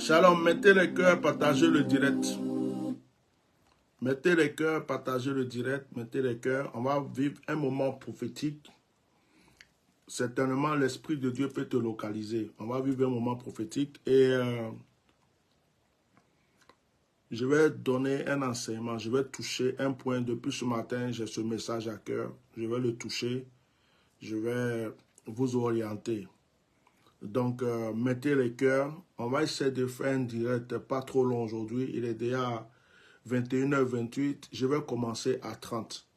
Shalom, mettez les cœurs, partagez le direct. Mettez les cœurs, partagez le direct, mettez les cœurs. On va vivre un moment prophétique. Certainement, l'Esprit de Dieu peut te localiser. On va vivre un moment prophétique et je vais donner un enseignement. Je vais toucher un point. Depuis ce matin, j'ai ce message à cœur. Je vais le toucher. Je vais vous orienter. Donc, mettez les cœurs. On va essayer de faire un direct pas trop long aujourd'hui. Il est déjà 21h28. Je vais commencer à 30.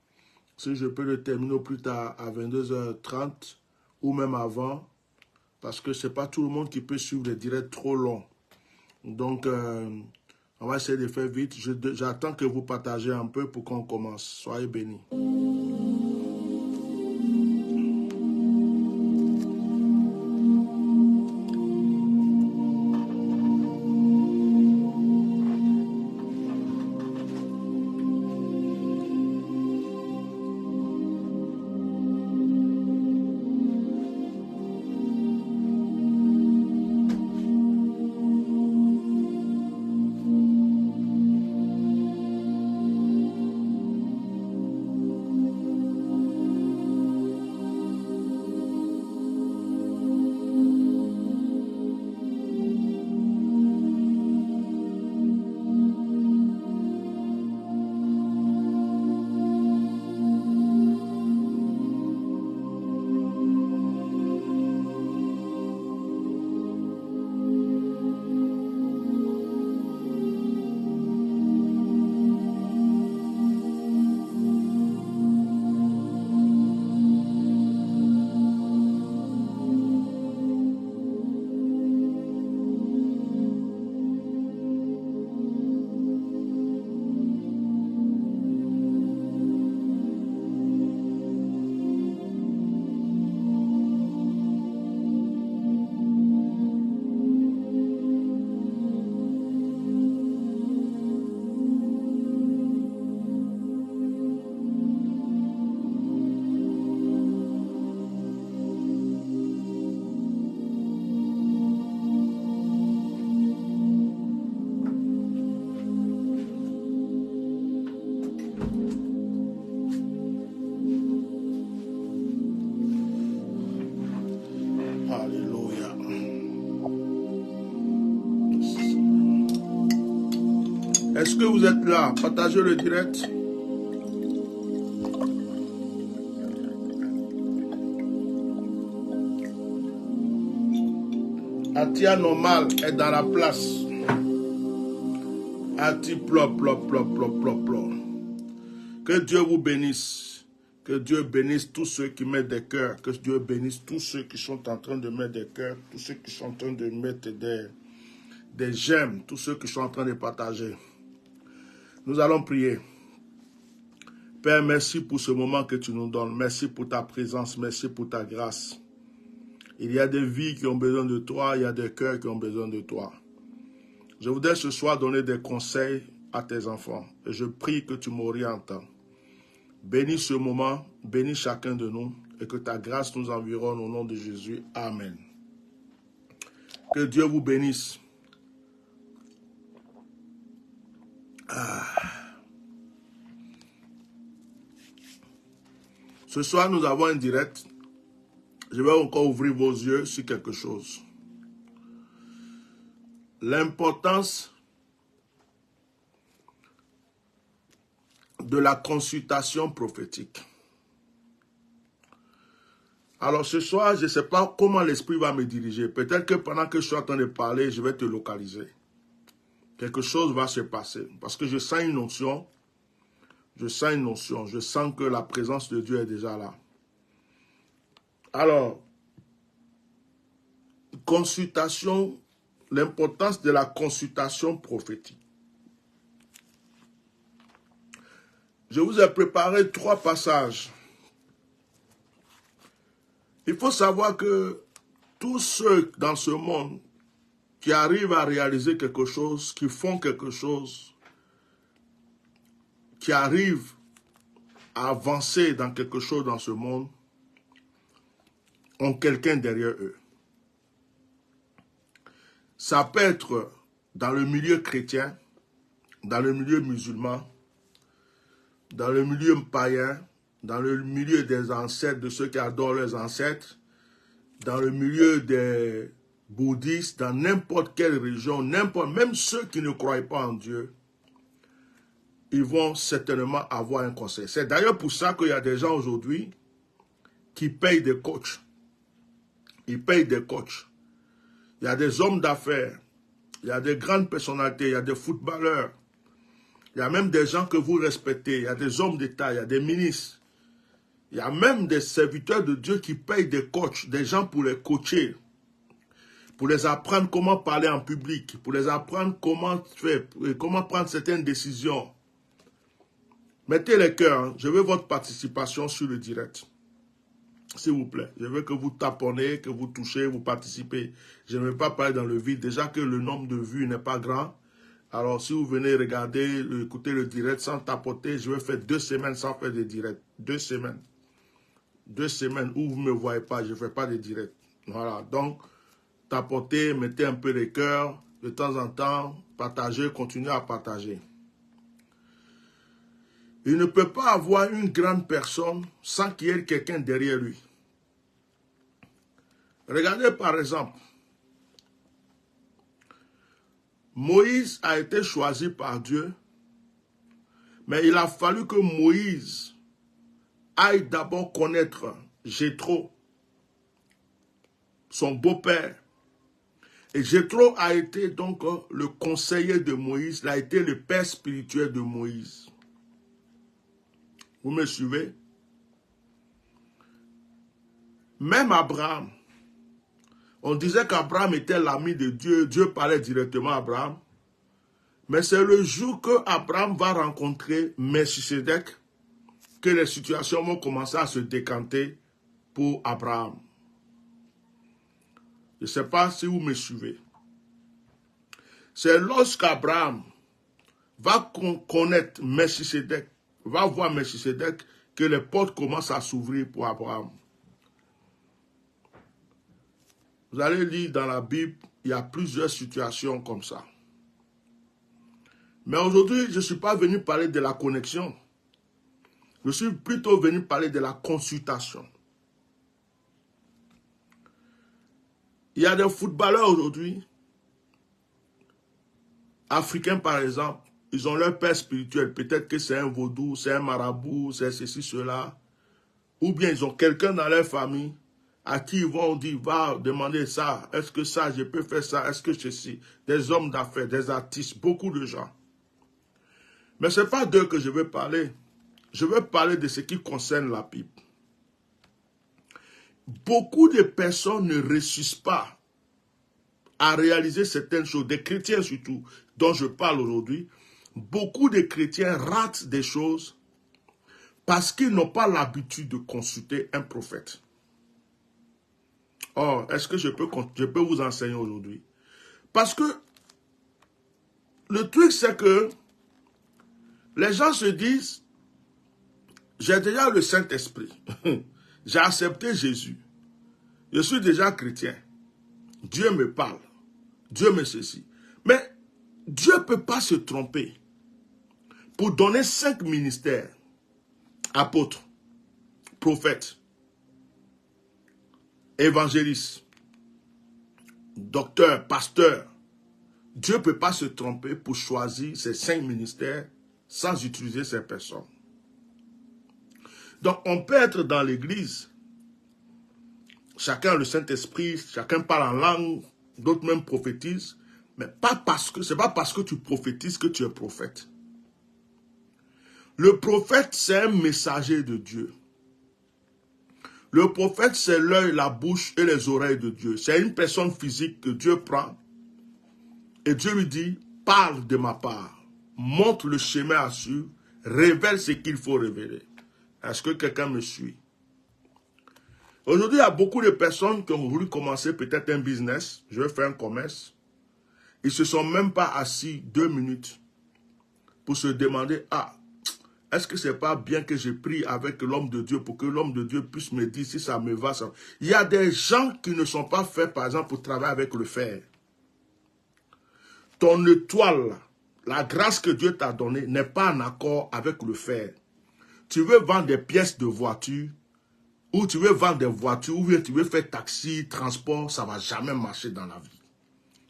Si je peux le terminer au plus tard à 22h30 ou même avant, parce que ce n'est pas tout le monde qui peut suivre les directs trop longs. Donc, on va essayer de faire vite. J'attends que vous partagez un peu pour qu'on commence. Soyez bénis. Alléluia. Est-ce que vous êtes là? Partagez le direct. Atia Normal est dans la place. Ati plop, plop, plop, plop, plop, plop. Que Dieu vous bénisse. Que Dieu bénisse tous ceux qui mettent des cœurs. Que Dieu bénisse tous ceux qui sont en train de mettre des cœurs. Tous ceux qui sont en train de mettre des j'aime. Tous ceux qui sont en train de partager. Nous allons prier. Père, merci pour ce moment que tu nous donnes. Merci pour ta présence. Merci pour ta grâce. Il y a des vies qui ont besoin de toi. Il y a des cœurs qui ont besoin de toi. Je voudrais ce soir donner des conseils à tes enfants. Et je prie que tu m'orientes. Bénis ce moment. Bénis chacun de nous. Et que ta grâce nous environne au nom de Jésus. Amen. Que Dieu vous bénisse. Ce soir, nous avons un direct. Je vais encore ouvrir vos yeux sur quelque chose. L'importance de la consultation prophétique. Alors ce soir, je ne sais pas comment l'Esprit va me diriger. Peut-être que pendant que je suis en train de parler, je vais te localiser. Quelque chose va se passer. Parce que je sens une notion. Je sens une notion. Je sens que la présence de Dieu est déjà là. Alors, consultation, l'importance de la consultation prophétique. Je vous ai préparé 3 passages. Il faut savoir que tous ceux dans ce monde qui arrivent à réaliser quelque chose, qui font quelque chose, qui arrivent à avancer dans quelque chose dans ce monde, ont quelqu'un derrière eux. Ça peut être dans le milieu chrétien, dans le milieu musulman, dans le milieu païen, dans le milieu des ancêtres, de ceux qui adorent leurs ancêtres, dans le milieu des bouddhistes, dans n'importe quelle religion, même ceux qui ne croient pas en Dieu, ils vont certainement avoir un conseil. C'est d'ailleurs pour ça qu'il y a des gens aujourd'hui qui payent des coachs. Ils payent des coachs. Il y a des hommes d'affaires, il y a des grandes personnalités, il y a des footballeurs, il y a même des gens que vous respectez, il y a des hommes d'État, il y a des ministres. Il y a même des serviteurs de Dieu qui payent des coachs, des gens pour les coacher, pour les apprendre comment parler en public, pour les apprendre comment faire, comment prendre certaines décisions. Mettez les cœurs, hein. Je veux votre participation sur le direct. S'il vous plaît, je veux que vous taponnez, que vous touchez, vous participez. Je ne veux pas parler dans le vide. Déjà que le nombre de vues n'est pas grand. Alors, si vous venez regarder, écouter le direct sans tapoter, je vais faire 2 semaines sans faire de direct. 2 semaines. 2 semaines où vous ne me voyez pas, je ne fais pas de direct. Voilà, donc, tapotez, mettez un peu de cœur, de temps en temps, partagez, continuez à partager. Il ne peut pas avoir une grande personne sans qu'il y ait quelqu'un derrière lui. Regardez par exemple, Moïse a été choisi par Dieu, mais il a fallu que Moïse aille d'abord connaître Jéthro, son beau-père. Et Jéthro a été donc le conseiller de Moïse, il a été le père spirituel de Moïse. Vous me suivez? Même Abraham, on disait qu'Abraham était l'ami de Dieu, Dieu parlait directement à Abraham. Mais c'est le jour que Abraham va rencontrer Melchisedec que les situations vont commencer à se décanter pour Abraham. Je ne sais pas si vous me suivez. C'est lorsqu'Abraham va connaître Melchisedec, va voir Melchisedec, que les portes commencent à s'ouvrir pour Abraham. Vous allez lire dans la Bible, il y a plusieurs situations comme ça. Mais aujourd'hui, je ne suis pas venu parler de la connexion. Je suis plutôt venu parler de la consultation. Il y a des footballeurs aujourd'hui, africains par exemple, ils ont leur père spirituel. Peut-être que c'est un vaudou, c'est un marabout, c'est ceci, cela. Ou bien ils ont quelqu'un dans leur famille à qui ils vont dire, va demander ça, est-ce que ça, je peux faire ça, est-ce que ceci. Des hommes d'affaires, des artistes, beaucoup de gens. Mais ce n'est pas d'eux que je veux parler. Je veux parler de ce qui concerne la Bible. Beaucoup de personnes ne réussissent pas à réaliser certaines choses, des chrétiens surtout, dont je parle aujourd'hui. Beaucoup de chrétiens ratent des choses parce qu'ils n'ont pas l'habitude de consulter un prophète. Or, est-ce que je peux vous enseigner aujourd'hui? Parce que le truc, c'est que les gens se disent, j'ai déjà le Saint-Esprit, j'ai accepté Jésus, je suis déjà chrétien, Dieu me parle, Dieu me ceci. Mais Dieu ne peut pas se tromper pour donner 5 ministères, apôtres, prophètes, évangélistes, docteurs, pasteurs. Dieu ne peut pas se tromper pour choisir ces 5 ministères sans utiliser ces personnes. Donc, on peut être dans l'église, chacun a le Saint-Esprit, chacun parle en langue, d'autres même prophétisent, mais ce n'est pas parce que tu prophétises que tu es prophète. Le prophète, c'est un messager de Dieu. Le prophète, c'est l'œil, la bouche et les oreilles de Dieu. C'est une personne physique que Dieu prend et Dieu lui dit, parle de ma part, montre le chemin à suivre, révèle ce qu'il faut révéler. Est-ce que quelqu'un me suit? Aujourd'hui, il y a beaucoup de personnes qui ont voulu commencer peut-être un business, je vais faire un commerce. Ils ne se sont même pas assis 2 minutes pour se demander, ah, est-ce que ce n'est pas bien que je prie avec l'homme de Dieu pour que l'homme de Dieu puisse me dire si ça me va? Ça... Il y a des gens qui ne sont pas faits, par exemple, pour travailler avec le fer. ton étoile, la grâce que Dieu t'a donnée, n'est pas en accord avec le fer. Tu veux vendre des pièces de voiture, ou tu veux vendre des voitures, ou bien tu veux faire taxi, transport, ça ne va jamais marcher dans la vie.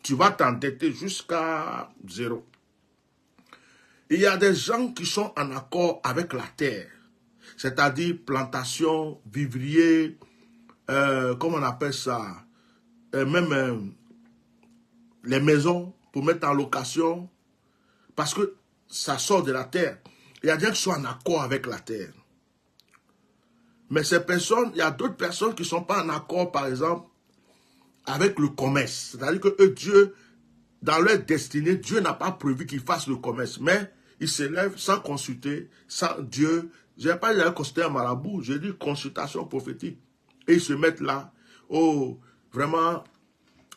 Tu vas t'endetter jusqu'à zéro. Il y a des gens qui sont en accord avec la terre, c'est-à-dire plantation, vivrier, comment on appelle ça, même les maisons pour mettre en location, parce que ça sort de la terre. Il y a des gens qui sont en accord avec la terre. Mais ces personnes, il y a d'autres personnes qui ne sont pas en accord, par exemple, avec le commerce. C'est-à-dire que eux, Dieu, dans leur destinée, Dieu n'a pas prévu qu'ils fassent le commerce. Mais ils se lèvent sans consulter, sans Dieu. Je n'ai pas dit consulter un marabout, j'ai dit consultation prophétique. Et ils se mettent là. Oh, vraiment,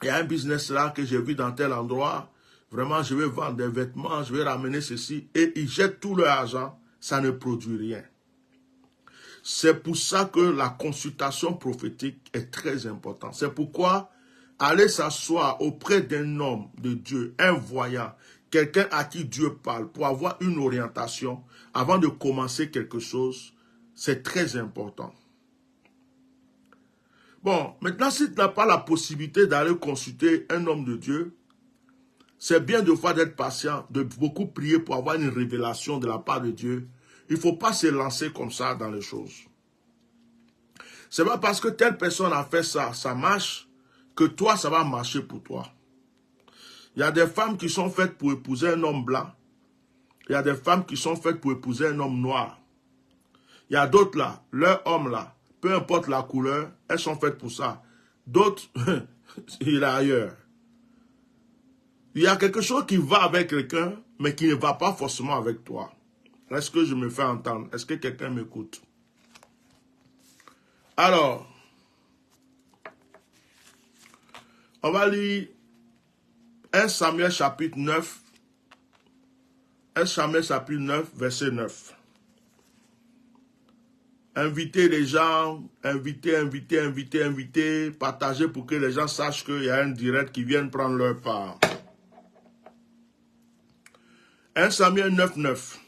il y a un business là que j'ai vu dans tel endroit. Vraiment, je vais vendre des vêtements, je vais ramener ceci. Et ils jettent tout leur argent, ça ne produit rien. C'est pour ça que la consultation prophétique est très importante. C'est pourquoi aller s'asseoir auprès d'un homme de Dieu, un voyant, quelqu'un à qui Dieu parle, pour avoir une orientation avant de commencer quelque chose, c'est très important. Bon, maintenant, si tu n'as pas la possibilité d'aller consulter un homme de Dieu, c'est bien de fois d'être patient, de beaucoup prier pour avoir une révélation de la part de Dieu. Il ne faut pas se lancer comme ça dans les choses. Ce n'est pas parce que telle personne a fait ça, ça marche, que toi, ça va marcher pour toi. Il y a des femmes qui sont faites pour épouser un homme blanc. Il y a des femmes qui sont faites pour épouser un homme noir. Il y a d'autres là, leur homme là, peu importe la couleur, elles sont faites pour ça. D'autres, il est ailleurs. Il y a quelque chose qui va avec quelqu'un, mais qui ne va pas forcément avec toi. Est-ce que je me fais entendre? Est-ce que quelqu'un m'écoute? Alors, on va lire 1 Samuel chapitre 9. 1 Samuel chapitre 9, verset 9. Invitez les gens, invitez, partagez pour que les gens sachent qu'il y a un direct qui vient prendre leur part. 1 Samuel 9, 9.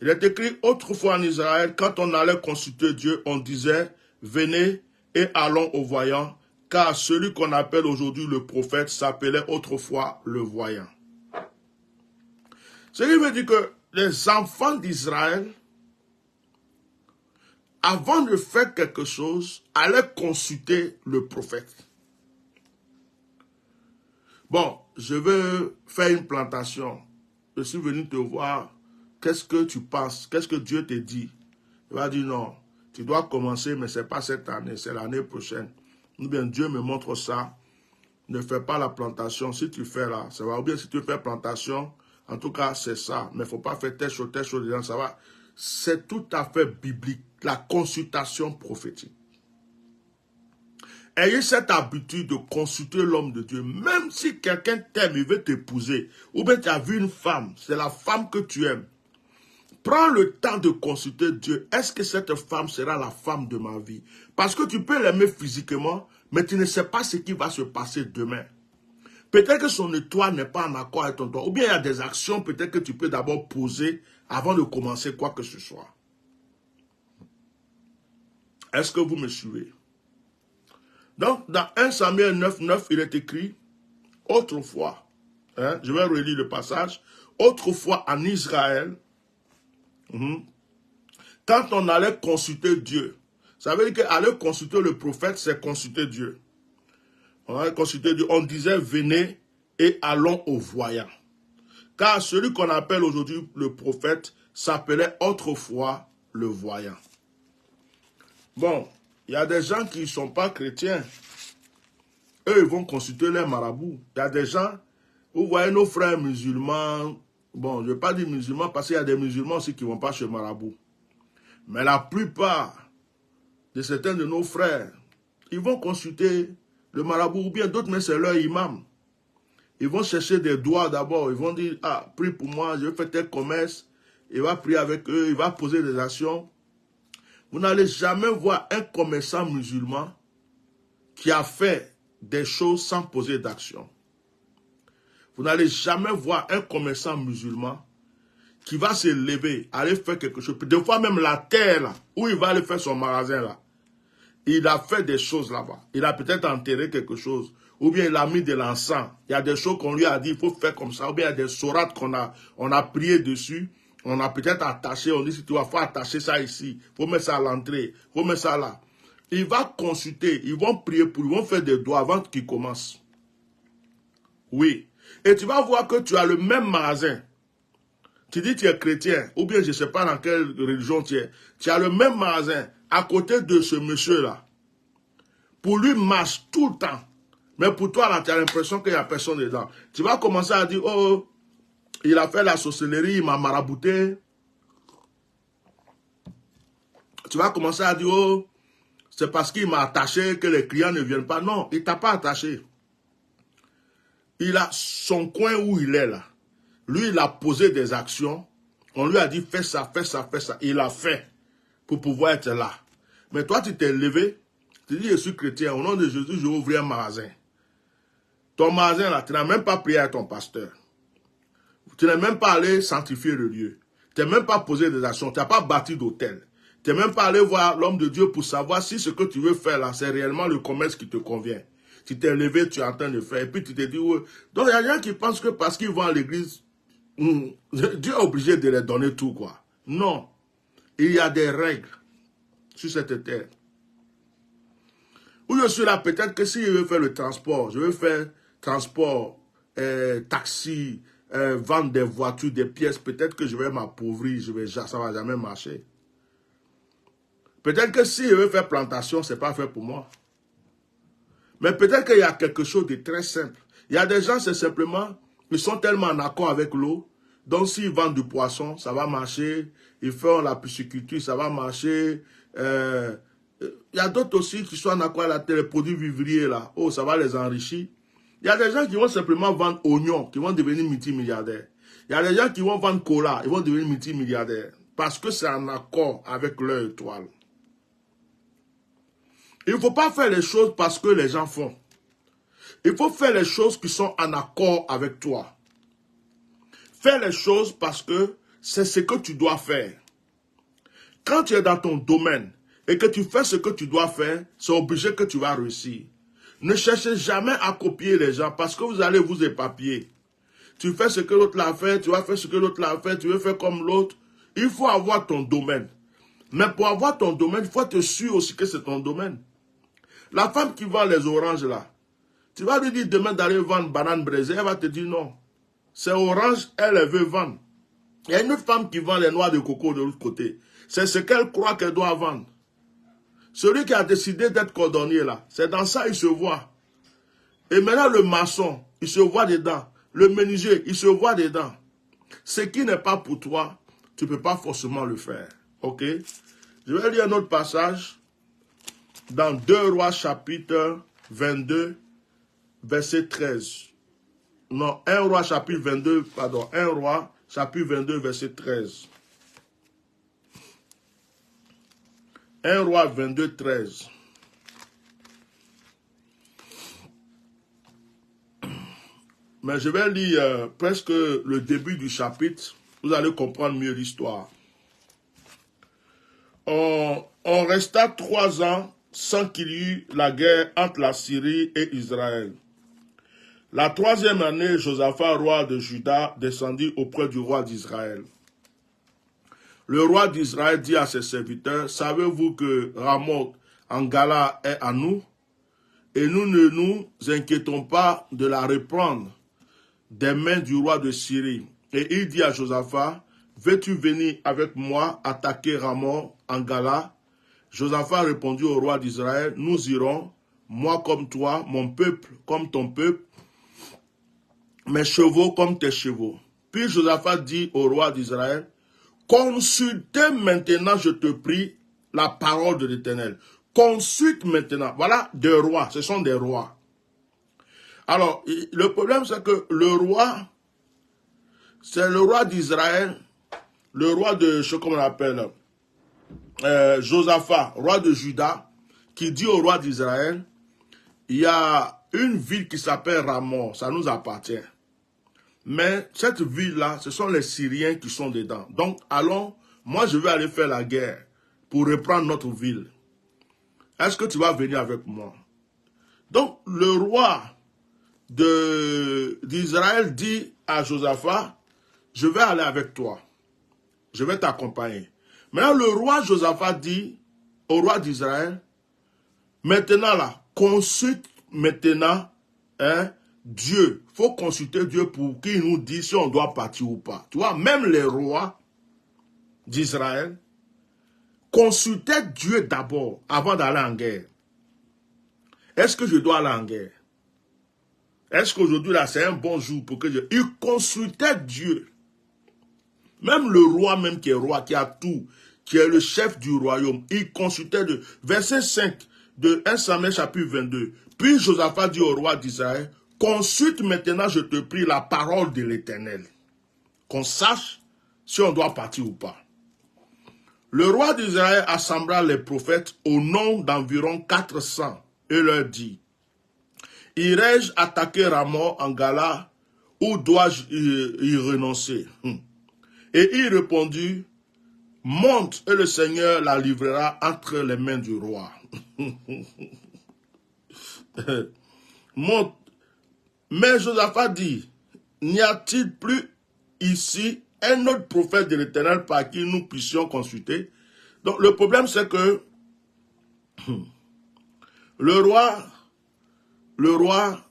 Il est écrit, autrefois en Israël, quand on allait consulter Dieu, on disait, venez et allons au voyant, car celui qu'on appelle aujourd'hui le prophète s'appelait autrefois le voyant. Ce qui veut dire que les enfants d'Israël, avant de faire quelque chose, allaient consulter le prophète. Bon, je veux faire une plantation. Je suis venu te voir. Qu'est-ce que tu penses? Qu'est-ce que Dieu te dit? Il va dire non. Tu dois commencer, mais ce n'est pas cette année, c'est l'année prochaine. Ou bien Dieu me montre ça. Ne fais pas la plantation. Si tu fais là, ça va. Ou bien si tu fais plantation, en tout cas, c'est ça. Mais il ne faut pas faire telle chose, dedans, ça va. C'est tout à fait biblique. La consultation prophétique. Ayez cette habitude de consulter l'homme de Dieu. Même si quelqu'un t'aime, il veut t'épouser. Ou bien tu as vu une femme, c'est la femme que tu aimes. Prends le temps de consulter Dieu. Est-ce que cette femme sera la femme de ma vie? Parce que tu peux l'aimer physiquement, mais tu ne sais pas ce qui va se passer demain. Peut-être que son étoile n'est pas en accord avec ton droit. Ou bien il y a des actions peut-être que tu peux d'abord poser avant de commencer quoi que ce soit. Est-ce que vous me suivez? Donc, dans 1 Samuel 9, 9, il est écrit, autrefois, je vais relire le passage, autrefois en Israël, quand on allait consulter Dieu, ça veut dire qu'aller consulter le prophète, c'est consulter Dieu. On allait consulter Dieu, on disait, venez et allons au voyant. Car celui qu'on appelle aujourd'hui le prophète s'appelait autrefois le voyant. Bon, il y a des gens qui ne sont pas chrétiens. Eux, ils vont consulter les marabouts. Il y a des gens, vous voyez nos frères musulmans, bon, je ne vais pas dire musulmans parce qu'il y a des musulmans aussi qui ne vont pas chez marabout. Mais la plupart de certains de nos frères, ils vont consulter le marabout ou bien d'autres, mais c'est leur imam. Ils vont chercher des doigts d'abord. Ils vont dire, ah, prie pour moi, je vais faire tel commerce. Il va prier avec eux, il va poser des actions. Vous n'allez jamais voir un commerçant musulman qui a fait des choses sans poser d'action. Vous n'allez jamais voir un commerçant musulman qui va se lever, aller faire quelque chose. Des fois même la terre là, où il va aller faire son magasin là, il a fait des choses là-bas. Il a peut-être enterré quelque chose. Ou bien il a mis de l'encens. Il y a des choses qu'on lui a dit, il faut faire comme ça. Ou bien il y a des sourates on a prié dessus. On a peut-être attaché, on dit, si tu vas, faut attacher ça ici. Il faut mettre ça à l'entrée. Il faut mettre ça là. Il va consulter, ils vont prier pour lui, ils vont faire des doigts avant qu'il commence. Oui. Et tu vas voir que tu as le même magasin. Tu dis que tu es chrétien, ou bien je ne sais pas dans quelle religion tu es. Tu as le même magasin à côté de ce monsieur-là. Pour lui, marche tout le temps. Mais pour toi, là, tu as l'impression qu'il n'y a personne dedans. Tu vas commencer à dire, oh, il a fait la sorcellerie, il m'a marabouté. Tu vas commencer à dire, oh, c'est parce qu'il m'a attaché que les clients ne viennent pas. Non, il ne t'a pas attaché. Il a son coin où il est là. Lui, il a posé des actions. On lui a dit, fais ça, fais ça, fais ça. Il a fait pour pouvoir être là. Mais toi, tu t'es levé. Tu dis, je suis chrétien. Au nom de Jésus, je vais ouvrir un magasin. Ton magasin, là, tu n'as même pas prié à ton pasteur. Tu n'es même pas allé sanctifier le lieu. Tu n'as même pas posé des actions. Tu n'as pas bâti d'hôtel. Tu n'es même pas allé voir l'homme de Dieu pour savoir si ce que tu veux faire là, c'est réellement le commerce qui te convient. Tu t'es levé, tu es en train de faire. Et puis tu te dis, ouais. Donc il y a des gens qui pensent que parce qu'ils vont à l'église, Dieu est obligé de les donner tout, quoi. Non. Il y a des règles sur cette terre. Où je suis là, peut-être que si je veux faire le transport, je veux faire transport, taxi, vendre des voitures, des pièces, peut-être que je vais m'appauvrir, ça ne va jamais marcher. Peut-être que si je veux faire plantation, ce n'est pas fait pour moi. Mais peut-être qu'il y a quelque chose de très simple. Il y a des gens, c'est simplement, ils sont tellement en accord avec l'eau. Donc s'ils vendent du poisson, ça va marcher. Ils font la pisciculture, ça va marcher. Il y a d'autres aussi qui sont en accord avec les produits vivriers là. Oh, ça va les enrichir. Il y a des gens qui vont simplement vendre oignons, qui vont devenir multimilliardaires. Il y a des gens qui vont vendre cola, ils vont devenir multimilliardaires. Parce que c'est en accord avec leur étoile. Il ne faut pas faire les choses parce que les gens font. Il faut faire les choses qui sont en accord avec toi. Fais les choses parce que c'est ce que tu dois faire. Quand tu es dans ton domaine et que tu fais ce que tu dois faire, c'est obligé que tu vas réussir. Ne cherchez jamais à copier les gens parce que vous allez vous éparpiller. Tu fais ce que l'autre l'a fait, tu vas faire ce que l'autre l'a fait, tu veux faire comme l'autre. Il faut avoir ton domaine. Mais pour avoir ton domaine, il faut être sûr aussi que c'est ton domaine. La femme qui vend les oranges là, tu vas lui dire demain d'aller vendre banane braisée, elle va te dire non. C'est orange, elle veut vendre. Il y a une autre femme qui vend les noix de coco de l'autre côté. C'est ce qu'elle croit qu'elle doit vendre. Celui qui a décidé d'être cordonnier là, c'est dans ça il se voit. Et maintenant le maçon, il se voit dedans. Le menuisier, il se voit dedans. Ce qui n'est pas pour toi, tu ne peux pas forcément le faire. Ok? Je vais lire un autre passage. Dans 2 Rois chapitre 22, verset 13. Non, 1 Roi chapitre 22, pardon, 1 Roi chapitre 22, verset 13. 1 Roi 22, 13. Mais je vais lire presque le début du chapitre. Vous allez comprendre mieux l'histoire. On resta 3 ans sans qu'il y eût la guerre entre la Syrie et Israël. La 3e année, Josaphat, roi de Juda, descendit auprès du roi d'Israël. Le roi d'Israël dit à ses serviteurs, « Savez-vous que Ramoth en Gala est à nous? Et nous ne nous inquiétons pas de la reprendre des mains du roi de Syrie. » Et il dit à Josaphat, « Veux-tu venir avec moi attaquer Ramoth en Gala? » Josaphat répondit au roi d'Israël, « Nous irons, moi comme toi, mon peuple comme ton peuple, mes chevaux comme tes chevaux. » Puis Josaphat dit au roi d'Israël, « Consultez maintenant, je te prie, la parole de l'Éternel. » Consulte maintenant. Voilà des rois, ce sont des rois. Alors, le problème c'est que le roi, c'est le roi d'Israël, le roi de, je sais comment on l'appelle, Josaphat, roi de Juda, qui dit au roi d'Israël, il y a une ville qui s'appelle Ramoth, ça nous appartient. Mais cette ville-là, ce sont les Syriens qui sont dedans. Donc, allons, moi je vais aller faire la guerre pour reprendre notre ville. Est-ce que tu vas venir avec moi? Donc, le roi d'Israël dit à Josaphat, je vais aller avec toi. Je vais t'accompagner. Maintenant, le roi Josaphat dit au roi d'Israël, maintenant là, consulte maintenant Dieu. Il faut consulter Dieu pour qu'il nous dise si on doit partir ou pas. Tu vois, même les rois d'Israël consultaient Dieu d'abord avant d'aller en guerre. Est-ce que je dois aller en guerre? Est-ce qu'aujourd'hui là c'est un bon jour pour que je... Il consultait Dieu. Même le roi même qui est roi, qui a tout, qui est le chef du royaume, il consultait Dieu. Verset 5 de 1 Samuel chapitre 22. Puis Josaphat dit au roi d'Israël, consulte maintenant, je te prie, la parole de l'Éternel. Qu'on sache si on doit partir ou pas. Le roi d'Israël assembla les prophètes au nombre d'environ 400 et leur dit, irai-je attaquer Ramoth en Gala ou dois-je y renoncer? Et il répondit, monte et le Seigneur la livrera entre les mains du roi. Monte. Mais Josaphat dit, n'y a-t-il plus ici un autre prophète de l'Éternel par qui nous puissions consulter? Donc le problème c'est que le roi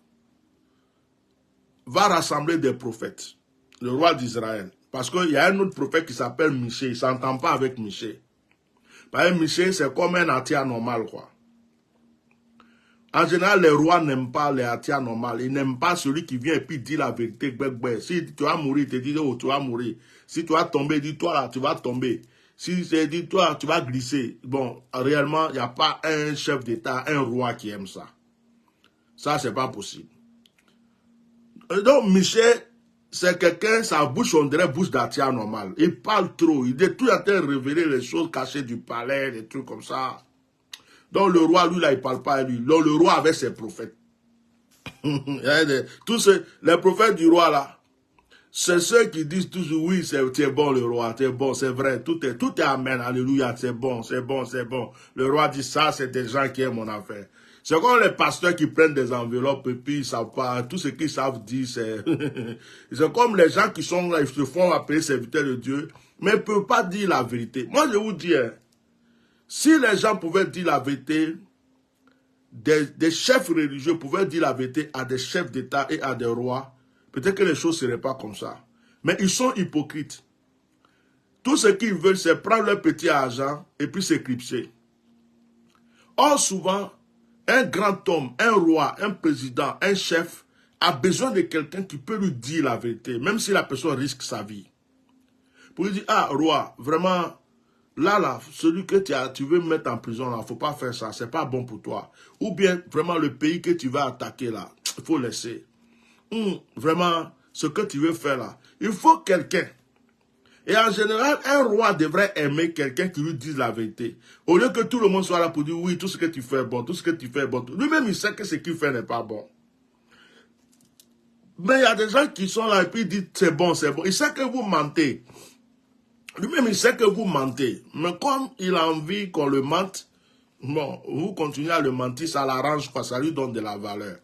va rassembler des prophètes, le roi d'Israël. Parce qu'il y a un autre prophète qui s'appelle Michée, il ne s'entend pas avec Michée. Parce que Michée, c'est comme un athia normal, quoi. En général, les rois n'aiment pas les athia normales. Ils n'aiment pas celui qui vient et puis dit la vérité. Si tu vas mourir, il te dit, oh, tu vas mourir. Si tu vas tomber, dis-toi là, tu vas tomber. Si tu dis, toi, tu vas glisser. Bon, réellement, il n'y a pas un chef d'État, un roi qui aime ça. Ça, c'est pas possible. Donc, Michée, c'est quelqu'un, sa bouche, on dirait bouche d'athia normale. Il parle trop. Il est tout à fait révéler les choses cachées du palais, des trucs comme ça. Donc le roi, lui, là, il ne parle pas à lui. Donc le roi avait ses prophètes. Tous les prophètes du roi, là, c'est ceux qui disent toujours, oui, c'est bon le roi, c'est bon, c'est vrai, tout est amen, alléluia, c'est bon, c'est bon, c'est bon. Le roi dit ça, c'est des gens qui aiment mon affaire. C'est comme les pasteurs qui prennent des enveloppes et puis ils ne savent pas, tout ce qu'ils savent dire, c'est... c'est comme les gens qui sont là, ils se font appeler serviteurs de Dieu, mais ils ne peuvent pas dire la vérité. Moi, je vous dis, si les gens pouvaient dire la vérité, des chefs religieux pouvaient dire la vérité à des chefs d'État et à des rois, peut-être que les choses ne seraient pas comme ça. Mais ils sont hypocrites. Tout ce qu'ils veulent, c'est prendre leur petit argent et puis s'éclipser. Or, souvent, un grand homme, un roi, un président, un chef a besoin de quelqu'un qui peut lui dire la vérité, même si la personne risque sa vie. Pour lui dire, ah, roi, vraiment... Là, celui que tu veux mettre en prison, là, il ne faut pas faire ça, c'est pas bon pour toi. Ou bien, vraiment, le pays que tu vas attaquer, là, il faut laisser. Vraiment, ce que tu veux faire, là, il faut quelqu'un. Et en général, un roi devrait aimer quelqu'un qui lui dise la vérité. Au lieu que tout le monde soit là pour dire, oui, tout ce que tu fais est bon, tout ce que tu fais est bon. Lui-même, il sait que ce qu'il fait n'est pas bon. Mais il y a des gens qui sont là et puis ils disent, c'est bon, c'est bon. Il sait que vous mentez. Lui-même, il sait que vous mentez. Mais comme il a envie qu'on le mente, bon, vous continuez à le mentir, ça l'arrange, quoi, ça lui donne de la valeur.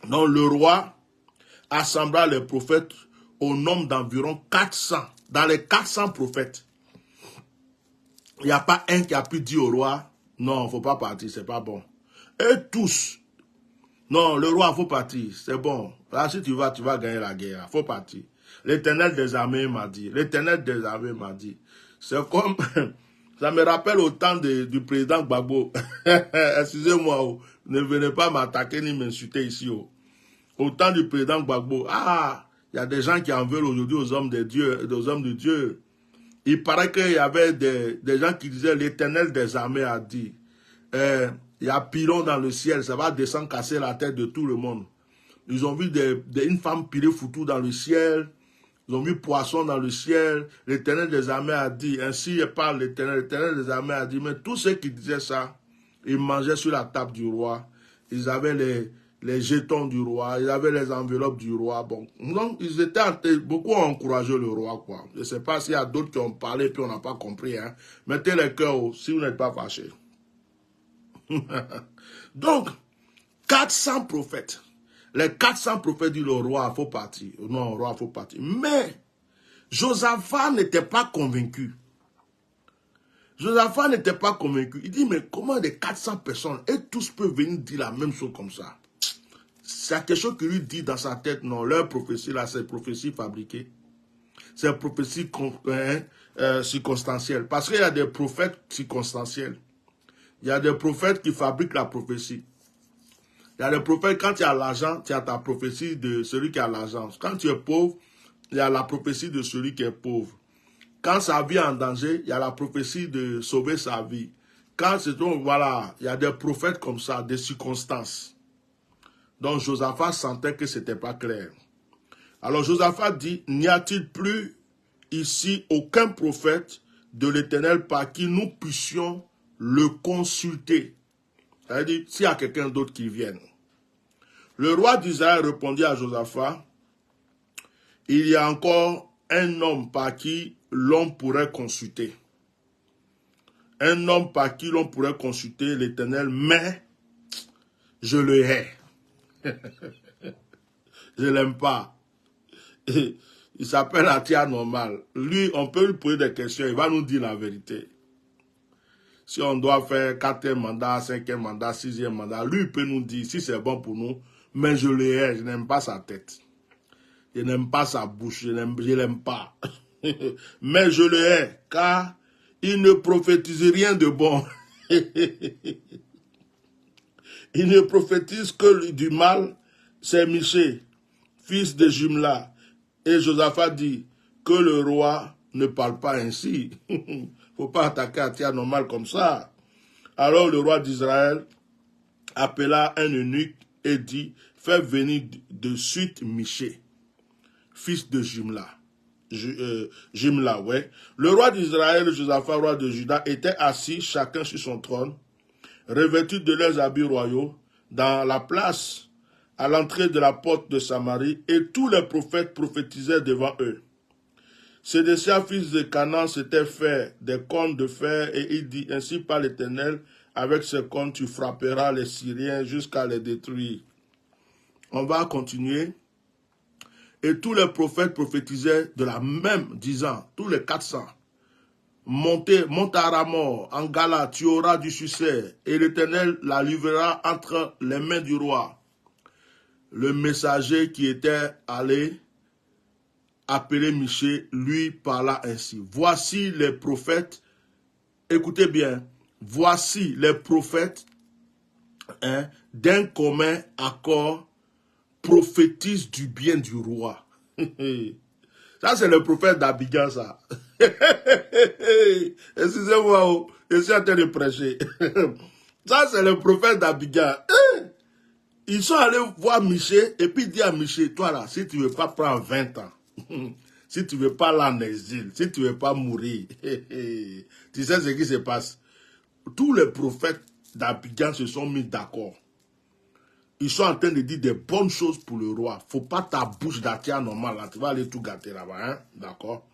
Donc, le roi assembla les prophètes au nombre d'environ 400. Dans les 400 prophètes, il n'y a pas un qui a pu dire au roi, non, il ne faut pas partir, c'est pas bon. Et tous, non, le roi, il faut partir, c'est bon. Là, si tu vas gagner la guerre, il faut partir. L'Éternel des armées m'a dit. L'Éternel des armées m'a dit. C'est comme... Ça me rappelle au temps du président Gbagbo. Excusez-moi, ne venez pas m'attaquer ni m'insulter ici. Au temps du président Gbagbo. Ah, il y a des gens qui en veulent aujourd'hui aux hommes de Dieu. Aux hommes de Dieu. Il paraît qu'il y avait des gens qui disaient l'Éternel des armées a dit. Il y a pilon dans le ciel. Ça va descendre casser la tête de tout le monde. Ils ont vu une femme piler foutu dans le ciel. Ils ont vu poisson dans le ciel. L'Éternel des armées a dit, ainsi parle l'Éternel. L'Éternel des armées a dit, mais tous ceux qui disaient ça, ils mangeaient sur la table du roi. Ils avaient les jetons du roi, ils avaient les enveloppes du roi. Bon, donc, ils étaient, beaucoup ont encouragé le roi, quoi. Je ne sais pas s'il y a d'autres qui ont parlé puis on n'a pas compris, hein. Mettez les cœurs si vous n'êtes pas fâchés. Donc, 400 prophètes. Les 400 prophètes disent le roi, il faut partir. Non, le roi, il faut partir. Mais, Josaphat n'était pas convaincu. Josaphat n'était pas convaincu. Il dit, mais comment des 400 personnes, et tous peuvent venir dire la même chose comme ça? C'est quelque chose qui lui dit dans sa tête, non, leur prophétie là, c'est prophétie fabriquée. C'est prophétie circonstancielle. Parce qu'il y a des prophètes circonstanciels. Il y a des prophètes qui fabriquent la prophétie. Il y a des prophètes, quand tu as l'argent, tu as ta prophétie de celui qui a l'argent. Quand tu es pauvre, il y a la prophétie de celui qui est pauvre. Quand sa vie est en danger, il y a la prophétie de sauver sa vie. Quand c'est donc, voilà, il y a des prophètes comme ça, des circonstances. Donc Josaphat sentait que ce n'était pas clair. Alors Josaphat dit, n'y a-t-il plus ici aucun prophète de l'Éternel par qui nous puissions le consulter? C'est-à-dire, s'il y a quelqu'un d'autre qui vienne. Le roi d'Israël répondit à Josaphat, il y a encore un homme par qui l'on pourrait consulter. Un homme par qui l'on pourrait consulter l'Éternel, mais je le hais. Je ne l'aime pas. Il s'appelle Atia Normal. Lui, on peut lui poser des questions, il va nous dire la vérité. Si on doit faire 4e mandat, 5e mandat, 6e mandat, lui, il peut nous dire si c'est bon pour nous, mais je le hais, je n'aime pas sa tête. Je n'aime pas sa bouche, je ne l'aime pas. Mais je le hais, car il ne prophétise rien de bon. Il ne prophétise que du mal. C'est Miché, fils de Jimla. Et Josaphat dit que le roi ne parle pas ainsi. Il ne faut pas attaquer Atia Normal comme ça. Alors le roi d'Israël appela un eunuque et dit, fais venir de suite Miché, fils de Jimla. Jimla, ouais. Le roi d'Israël, Josaphat, roi de Juda, était assis, chacun sur son trône, revêtus de leurs habits royaux, dans la place, à l'entrée de la porte de Samarie, et tous les prophètes prophétisaient devant eux. Sédécia, fils de Canaan, s'était fait des cornes de fer, et il dit, ainsi par l'Éternel, avec ces cornes, tu frapperas les Syriens jusqu'à les détruire. On va continuer. Et tous les prophètes prophétisaient de la même, disant, tous les 400, monte à Ramor, en Gala, tu auras du succès, et l'Éternel la livrera entre les mains du roi. Le messager qui était allé appeler Miché, lui parla ainsi. Voici les prophètes, écoutez bien, voici les prophètes d'un commun accord prophétisent du bien du roi. Ça, c'est le prophète d'Abidjan, ça. Excusez-moi, je suis en train de prêcher. Ça, c'est le prophète d'Abidjan. Ils sont allés voir Miché et puis dire à Miché, toi là, si tu ne veux pas prendre 20 ans, si tu ne veux pas aller en exil, si tu ne veux pas mourir, tu sais ce qui se passe. Tous les prophètes d'Abidjan se sont mis d'accord. Ils sont en train de dire des bonnes choses pour le roi. Faut pas ta bouche d'Atia Normal, là. Tu vas aller tout gâter là-bas, hein? D'accord?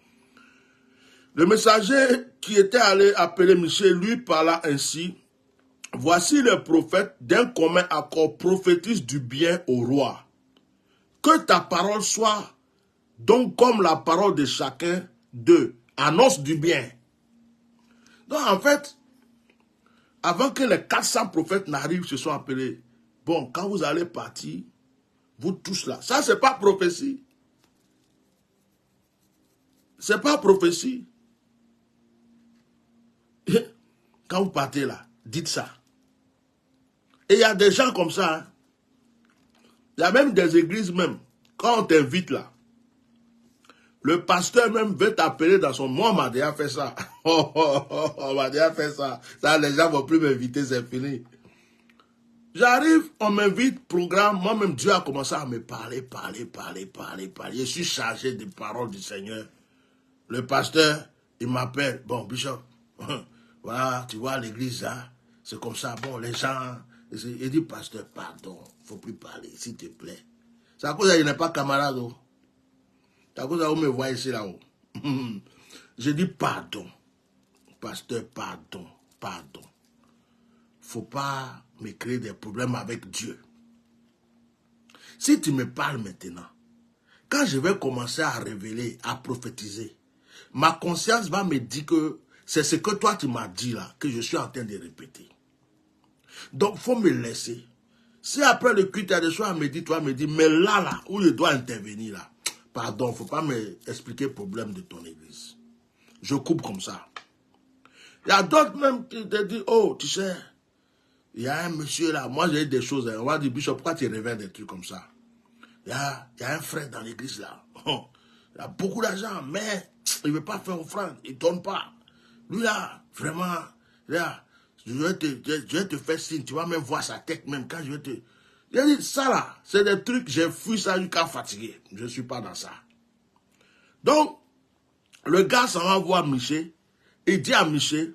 Le messager qui était allé appeler Michel, lui parla ainsi. Voici les prophètes d'un commun accord prophétisent du bien au roi. Que ta parole soit donc comme la parole de chacun d'eux. Annonce du bien. Donc en fait, avant que les 400 prophètes n'arrivent, se sont appelés. Bon, quand vous allez partir, vous tous là, ça c'est pas prophétie. C'est pas prophétie. Quand vous partez là, dites ça. Et il y a des gens comme ça. Hein. Il y a même des églises même. Quand on t'invite là, le pasteur même veut t'appeler dans son... Moi, on m'a déjà fait ça. On m'a déjà fait ça. Ça, les gens ne vont plus m'inviter, c'est fini. J'arrive, on m'invite, programme, moi-même Dieu a commencé à me parler. Je suis chargé des paroles du Seigneur. Le pasteur, il m'appelle, bon, Bishop, voilà, tu vois l'église là, c'est comme ça, bon, les gens, Il dit, pasteur, pardon, il ne faut plus parler, s'il te plaît. C'est à cause que je n'ai pas camarade. Oh. C'est à cause que vous me voyez ici là-haut. Je dis pardon. Pasteur, pardon, pardon. Il ne faut pas me créer des problèmes avec Dieu. Si tu me parles maintenant, quand je vais commencer à révéler, à prophétiser, ma conscience va me dire que c'est ce que toi tu m'as dit là, que je suis en train de répéter. Donc, il faut me laisser. Si après le culte, il y a des choses à me dire, toi me dis, mais là, où je dois intervenir là, pardon, il ne faut pas m'expliquer le problème de ton église. Je coupe comme ça. Il y a d'autres même qui te disent, oh, tu sais, il y a un monsieur là, moi j'ai des choses, on va dire, Bishop, pourquoi tu révèles des trucs comme ça? Il y a un frère dans l'église là, il a beaucoup d'argent, mais il ne veut pas faire offrande, il ne donne pas. Lui là, vraiment, là, je vais te faire signe, tu vas même voir sa tête même quand je vais te... J'ai dit, ça là, c'est des trucs, j'ai fui ça jusqu'à fatiguer. Je ne suis pas dans ça. Donc, le gars s'en va voir Michel, il dit à Michel,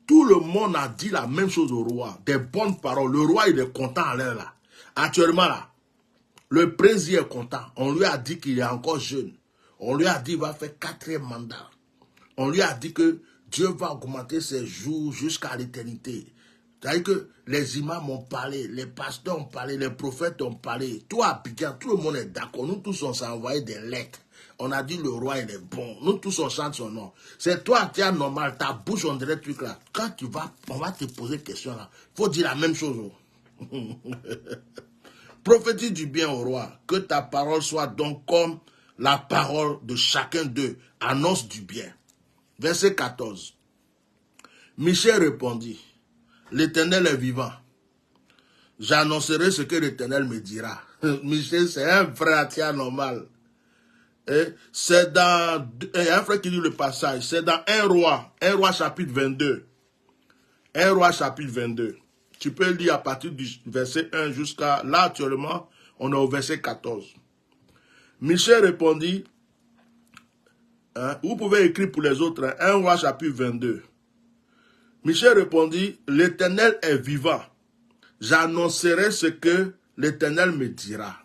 tout le monde a dit la même chose au roi, des bonnes paroles. Le roi, il est content à l'air là. Actuellement là, le président est content. On lui a dit qu'il est encore jeune. On lui a dit qu'il va faire 4e mandat. On lui a dit que Dieu va augmenter ses jours jusqu'à l'éternité. C'est-à-dire que les imams ont parlé, les pasteurs ont parlé, les prophètes ont parlé. Toi, Abidjan, tout le monde est d'accord. Nous tous, on s'est envoyé des lettres. On a dit le roi, il est bon. Nous tous, on chante son nom. C'est toi, tu es normal, ta bouche, on dirait truc là. Quand tu vas, on va te poser question là. Il faut dire la même chose. Prophétise du bien au roi. Que ta parole soit donc comme la parole de chacun d'eux. Annonce du bien. Verset 14. Michel répondit, l'Éternel est vivant. J'annoncerai ce que l'Éternel me dira. Michel, c'est un vrai athia normal. C'est dans... Il y a un frère qui dit le passage. C'est dans 1 roi chapitre 22. 1 roi chapitre 22. Tu peux lire à partir du verset 1 jusqu'à... Là, actuellement, on est au verset 14. Michel répondit... vous pouvez écrire pour les autres, 1 roi chapitre 22. Michel répondit, l'Éternel est vivant. J'annoncerai ce que l'Éternel me dira.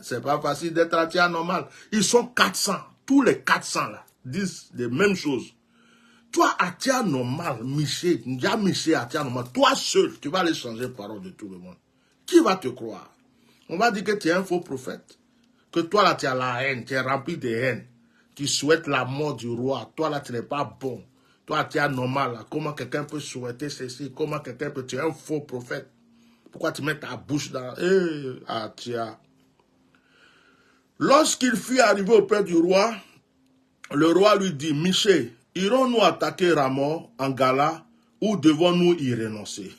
C'est pas facile d'être athée normal. Ils sont 400. Tous les 400 là disent les mêmes choses. Toi, athée normal, Michel, athée normal, toi seul, tu vas aller changer la parole de tout le monde. Qui va te croire? On va dire que tu es un faux prophète. Que toi là, tu as la haine, tu es rempli de haine. Tu souhaites la mort du roi. Toi là, tu n'es pas bon. Toi, tu es anormal là. Comment quelqu'un peut souhaiter ceci? Comment quelqu'un peut... Tu es un faux prophète. Pourquoi tu mets ta bouche dans... tiens. Lorsqu'il fut arrivé auprès du roi, le roi lui dit, Michel, irons-nous attaquer Ramon en Gala ou devons-nous y renoncer?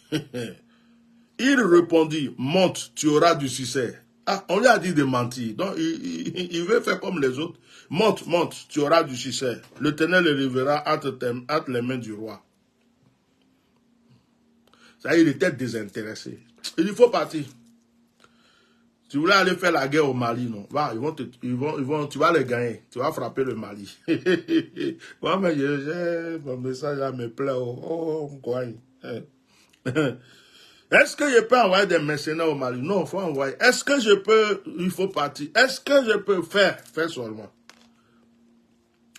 Il répondit, monte, tu auras du succès. Ah, on lui a dit de mentir. Donc, il veut faire comme les autres. Monte, monte, tu auras du succès. L'Éternel le livrera entre les mains du roi. Ça, il était désintéressé. Il dit, il faut partir. Tu voulais aller faire la guerre au Mali, non? Va, tu vas les gagner. Tu vas frapper le Mali. Moi, mais mon message là me plaît. Quoi? Est-ce que je peux envoyer des mercenaires au Mali? Non, il faut envoyer. Est-ce que je peux, il faut partir. Est-ce que je peux faire seulement.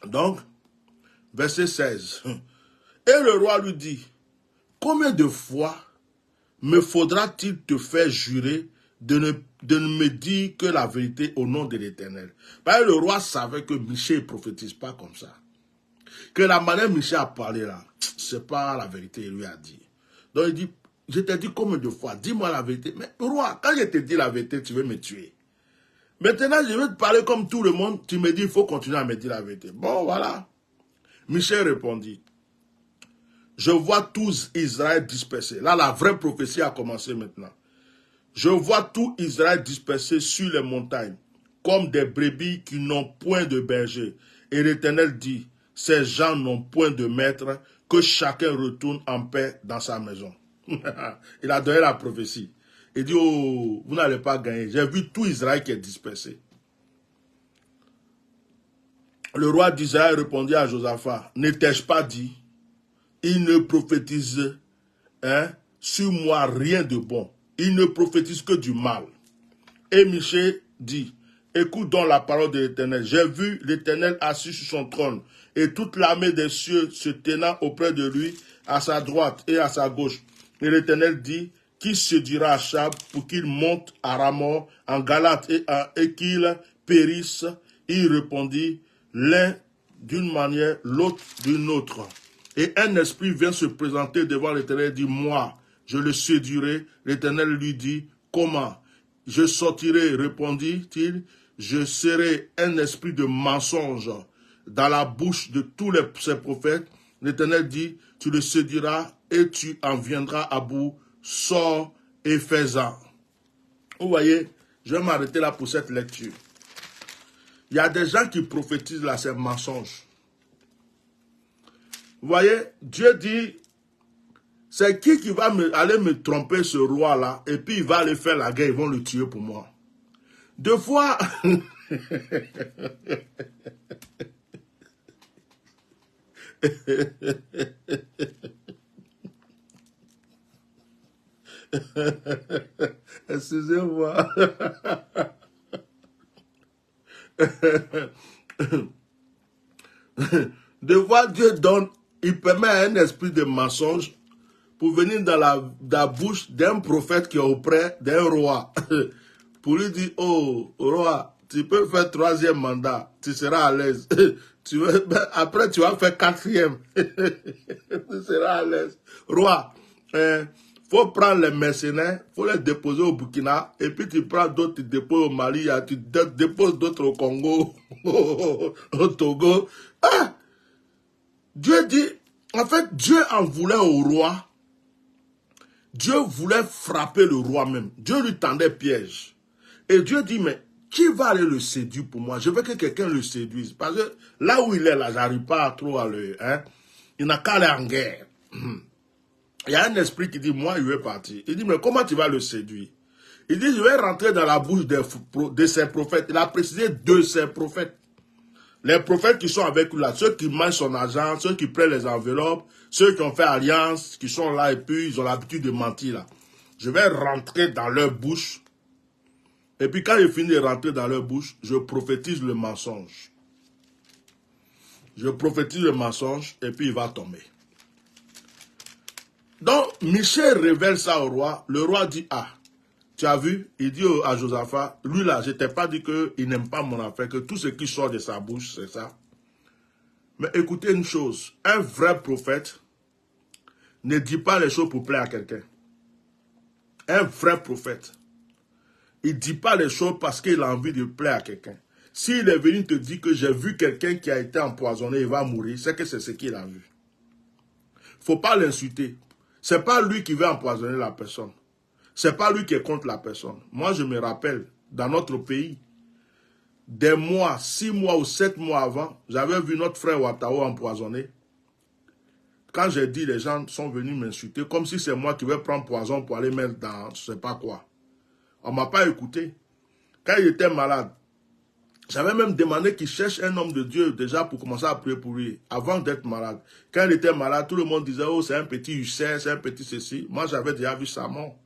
Donc, verset 16. Et le roi lui dit, combien de fois me faudra-t-il te faire jurer de ne me dire que la vérité au nom de l'Éternel? Parce que le roi savait que Michel ne prophétise pas comme ça. Que la manière dont Michel a parlé là, c'est pas la vérité, il lui a dit. Donc il dit, je t'ai dit combien de fois, dis-moi la vérité. Mais roi, quand je te dis la vérité, tu veux me tuer. Maintenant, je veux te parler comme tout le monde, tu me dis, il faut continuer à me dire la vérité. Bon, voilà. Michel répondit, je vois tous Israël dispersés. Là, la vraie prophétie a commencé maintenant. Je vois tout Israël dispersé sur les montagnes, comme des brebis qui n'ont point de berger. Et l'Éternel dit, ces gens n'ont point de maître, que chacun retourne en paix dans sa maison. Il a donné la prophétie. Il dit, oh, vous n'allez pas gagner. J'ai vu tout Israël qui est dispersé. Le roi d'Israël répondit à Josaphat, n'étais-je pas dit, il ne prophétise sur moi rien de bon. Il ne prophétise que du mal. Et Michée dit, écoute donc la parole de l'Éternel. J'ai vu l'Éternel assis sur son trône et toute l'armée des cieux se tenant auprès de lui, à sa droite et à sa gauche. Et l'Éternel dit, qui se dira à Achab pour qu'il monte à Ramoth en Galate et qu'il périsse? Il répondit, l'un d'une manière, l'autre d'une autre. Et un esprit vient se présenter devant l'Éternel et dit, moi, je le séduirai. L'Éternel lui dit, comment? Je sortirai, répondit-il, je serai un esprit de mensonge dans la bouche de tous ces prophètes. L'Éternel dit, tu le séduiras et tu en viendras à bout, sors et fais-en. Vous voyez, je vais m'arrêter là pour cette lecture. Il y a des gens qui prophétisent là, c'est mensonge. Vous voyez, Dieu dit, c'est qui va aller me tromper ce roi-là, et puis il va aller faire la guerre, ils vont le tuer pour moi. Deux fois, excusez-moi. Deux fois, Dieu donne, il permet à un esprit de mensonge pour venir dans la bouche d'un prophète qui est auprès d'un roi. Pour lui dire, oh, roi, tu peux faire 3e mandat, tu seras à l'aise. Après, tu vas faire 4e. Tu seras à l'aise. Roi, faut prendre les mercenaires, faut les déposer au Burkina, et puis tu prends d'autres, tu déposes au Mali, tu déposes d'autres au Congo, au Togo. Ah! Dieu dit, en fait, Dieu en voulait au roi. Dieu voulait frapper le roi même. Dieu lui tendait piège. Et Dieu dit, mais qui va aller le séduire pour moi? Je veux que quelqu'un le séduise. Parce que là où il est, là, j'arrive pas trop à le... Hein, il n'a qu'à aller en guerre. Il y a un esprit qui dit, moi, il veut partir. Il dit, mais comment tu vas le séduire? Il dit, je vais rentrer dans la bouche de ses prophètes. Il a précisé de ses prophètes. Les prophètes qui sont avec lui là, ceux qui mangent son argent, ceux qui prennent les enveloppes, ceux qui ont fait alliance, qui sont là et puis ils ont l'habitude de mentir là. Je vais rentrer dans leur bouche. Et puis quand je finis de rentrer dans leur bouche, je prophétise le mensonge. Je prophétise le mensonge et puis il va tomber. Donc Michée révèle ça au roi. Le roi dit, ah, tu as vu, il dit à Josaphat, lui là, je t'ai pas dit qu'il n'aime pas mon affaire, que tout ce qui sort de sa bouche, c'est ça. Mais écoutez une chose, un vrai prophète ne dit pas les choses pour plaire à quelqu'un. Un vrai prophète, il ne dit pas les choses parce qu'il a envie de plaire à quelqu'un. S'il est venu te dire que j'ai vu quelqu'un qui a été empoisonné, il va mourir, c'est que c'est ce qu'il a vu. Il ne faut pas l'insulter. Ce n'est pas lui qui veut empoisonner la personne. Ce n'est pas lui qui est contre la personne. Moi, je me rappelle, dans notre pays, des mois, 6 mois ou 7 mois avant, j'avais vu notre frère Ouattao empoisonné. Quand j'ai dit, les gens sont venus m'insulter, comme si c'est moi qui vais prendre poison pour aller mettre dans je ne sais pas quoi. On ne m'a pas écouté. Quand il était malade, j'avais même demandé qu'il cherche un homme de Dieu déjà pour commencer à prier pour lui, avant d'être malade. Quand il était malade, tout le monde disait, oh, c'est un petit ulcère, c'est un petit ceci. Moi, j'avais déjà vu sa mort.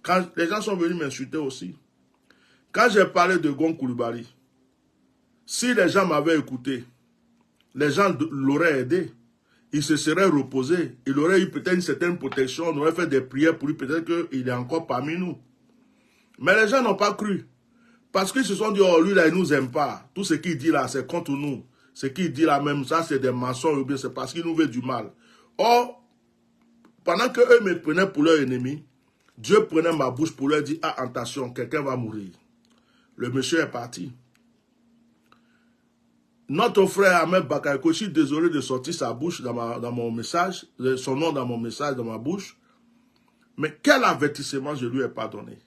Quand les gens sont venus m'insulter aussi. Quand j'ai parlé de Gon Coulibaly, si les gens m'avaient écouté, les gens l'auraient aidé. Il se serait reposé. Il aurait eu peut-être une certaine protection. On aurait fait des prières pour lui. Peut-être qu'il est encore parmi nous. Mais les gens n'ont pas cru. Parce qu'ils se sont dit, oh, lui là, il ne nous aime pas. Tout ce qu'il dit là, c'est contre nous. Ce qu'il dit là même, ça, c'est des mensonges ou bien c'est parce qu'il nous veut du mal. Or, pendant qu'eux me prenaient pour leur ennemi, Dieu prenait ma bouche pour leur dire, ah, attention, quelqu'un va mourir. Le monsieur est parti. Notre frère Ahmed Bakayoko, je suis désolé de sortir sa bouche dans mon message, son nom dans mon message, dans ma bouche. Mais quel avertissement je lui ai pas donné.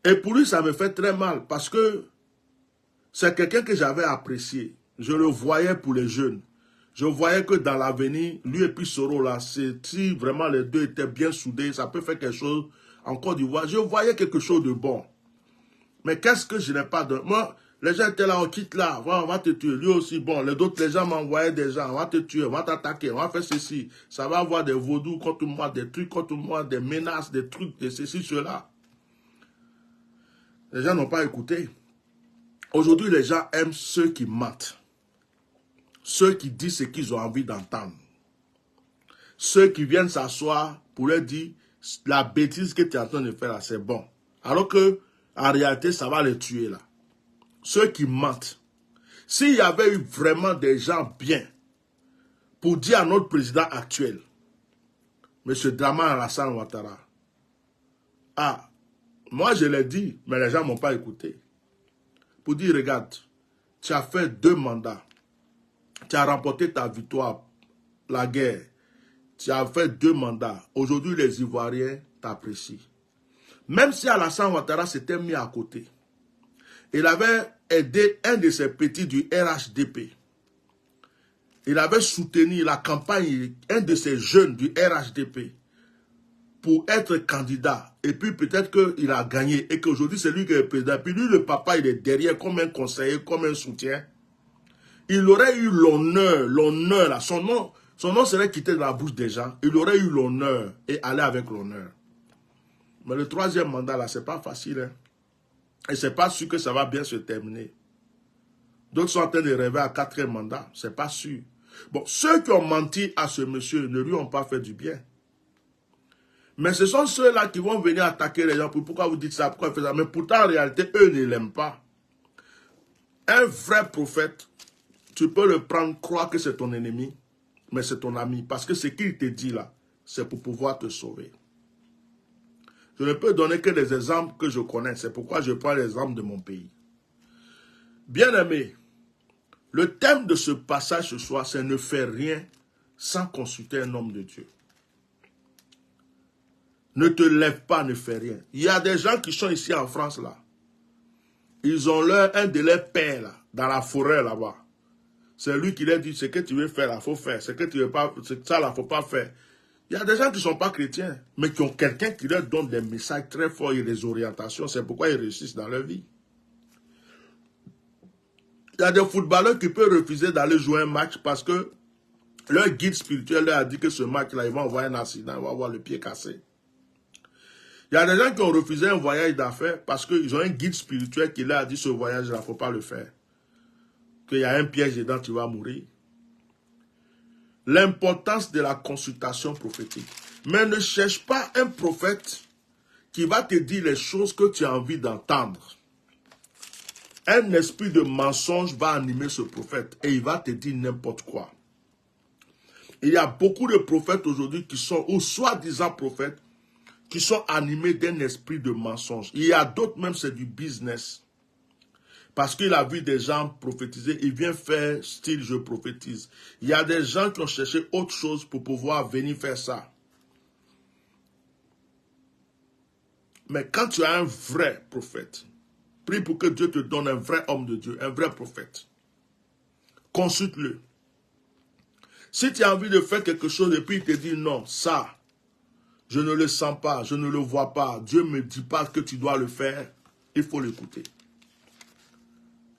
Et pour lui, ça me fait très mal parce que c'est quelqu'un que j'avais apprécié. Je le voyais pour les jeunes. Je voyais que dans l'avenir, lui et puis Soro, là, si vraiment les deux étaient bien soudés, ça peut faire quelque chose en Côte d'Ivoire. Je voyais quelque chose de bon. Mais qu'est-ce que je n'ai pas donné? Moi, Les gens étaient là, on quitte là, on va te tuer. Lui aussi, bon, les autres, les gens m'envoyaient des gens, on va te tuer, on va t'attaquer, on va faire ceci. Ça va avoir des vaudous contre moi, des trucs contre moi, des menaces, des trucs, de ceci, cela. Les gens n'ont pas écouté. Aujourd'hui, les gens aiment ceux qui mentent. Ceux qui disent ce qu'ils ont envie d'entendre. Ceux qui viennent s'asseoir pour leur dire la bêtise que tu es en train de faire là, c'est bon. Alors que, en réalité, ça va les tuer là. Ceux qui mentent. S'il y avait eu vraiment des gens bien pour dire à notre président actuel, M. Dramane Alassane Ouattara, ah, moi je l'ai dit, mais les gens ne m'ont pas écouté. Pour dire, regarde, tu as fait 2 mandats, tu as remporté ta victoire, la guerre, tu as fait 2 mandats. Aujourd'hui, les Ivoiriens t'apprécient. Même si Alassane Ouattara s'était mis à côté, il avait aidé un de ses petits du RHDP. Il avait soutenu la campagne, un de ces jeunes du RHDP, pour être candidat. Et puis peut-être qu'il a gagné et qu'aujourd'hui c'est lui qui est le président. Puis lui, le papa, il est derrière comme un conseiller, comme un soutien. Il aurait eu l'honneur là. Son nom serait quitté de la bouche des gens. Il aurait eu l'honneur et allé avec l'honneur. Mais le 3e mandat là, c'est pas facile. Hein? Et c'est pas sûr que ça va bien se terminer. D'autres sont en train de rêver à 4e mandat. C'est pas sûr. Bon, ceux qui ont menti à ce monsieur ne lui ont pas fait du bien. Mais ce sont ceux-là qui vont venir attaquer les gens. Pourquoi vous dites ça? Pourquoi vous faites ça? Mais pourtant, en réalité, eux ne l'aiment pas. Un vrai prophète, tu peux le prendre, croire que c'est ton ennemi, mais c'est ton ami. Parce que ce qu'il te dit là, c'est pour pouvoir te sauver. Je ne peux donner que des exemples que je connais. C'est pourquoi je prends l'exemple de mon pays. Bien-aimé, le thème de ce passage ce soir, c'est ne faire rien sans consulter un homme de Dieu. Ne te lève pas, ne fais rien. Il y a des gens qui sont ici en France là. Ils ont un de leurs pères là, dans la forêt là-bas. C'est lui qui leur dit ce que tu veux faire là, il faut faire. Ce que tu veux pas, ça là, il ne faut pas faire. Il y a des gens qui ne sont pas chrétiens, mais qui ont quelqu'un qui leur donne des messages très forts et des orientations. C'est pourquoi ils réussissent dans leur vie. Il y a des footballeurs qui peuvent refuser d'aller jouer un match parce que leur guide spirituel leur a dit que ce match-là, ils vont avoir un accident, ils vont avoir le pied cassé. Il y a des gens qui ont refusé un voyage d'affaires parce qu'ils ont un guide spirituel qui leur a dit ce voyage-là, il ne faut pas le faire. Qu'il y a un piège dedans, tu vas mourir. L'importance de la consultation prophétique. Mais ne cherche pas un prophète qui va te dire les choses que tu as envie d'entendre. Un esprit de mensonge va animer ce prophète et il va te dire n'importe quoi. Il y a beaucoup de prophètes aujourd'hui qui sont, ou soi-disant prophètes, qui sont animés d'un esprit de mensonge. Il y a d'autres même, c'est du business. Parce qu'il a vu des gens prophétiser, il vient faire style je prophétise. Il y a des gens qui ont cherché autre chose pour pouvoir venir faire ça. Mais quand tu as un vrai prophète, prie pour que Dieu te donne un vrai homme de Dieu, un vrai prophète. Consulte-le. Si tu as envie de faire quelque chose et puis il te dit non, ça, je ne le sens pas, je ne le vois pas, Dieu ne me dit pas que tu dois le faire, il faut l'écouter.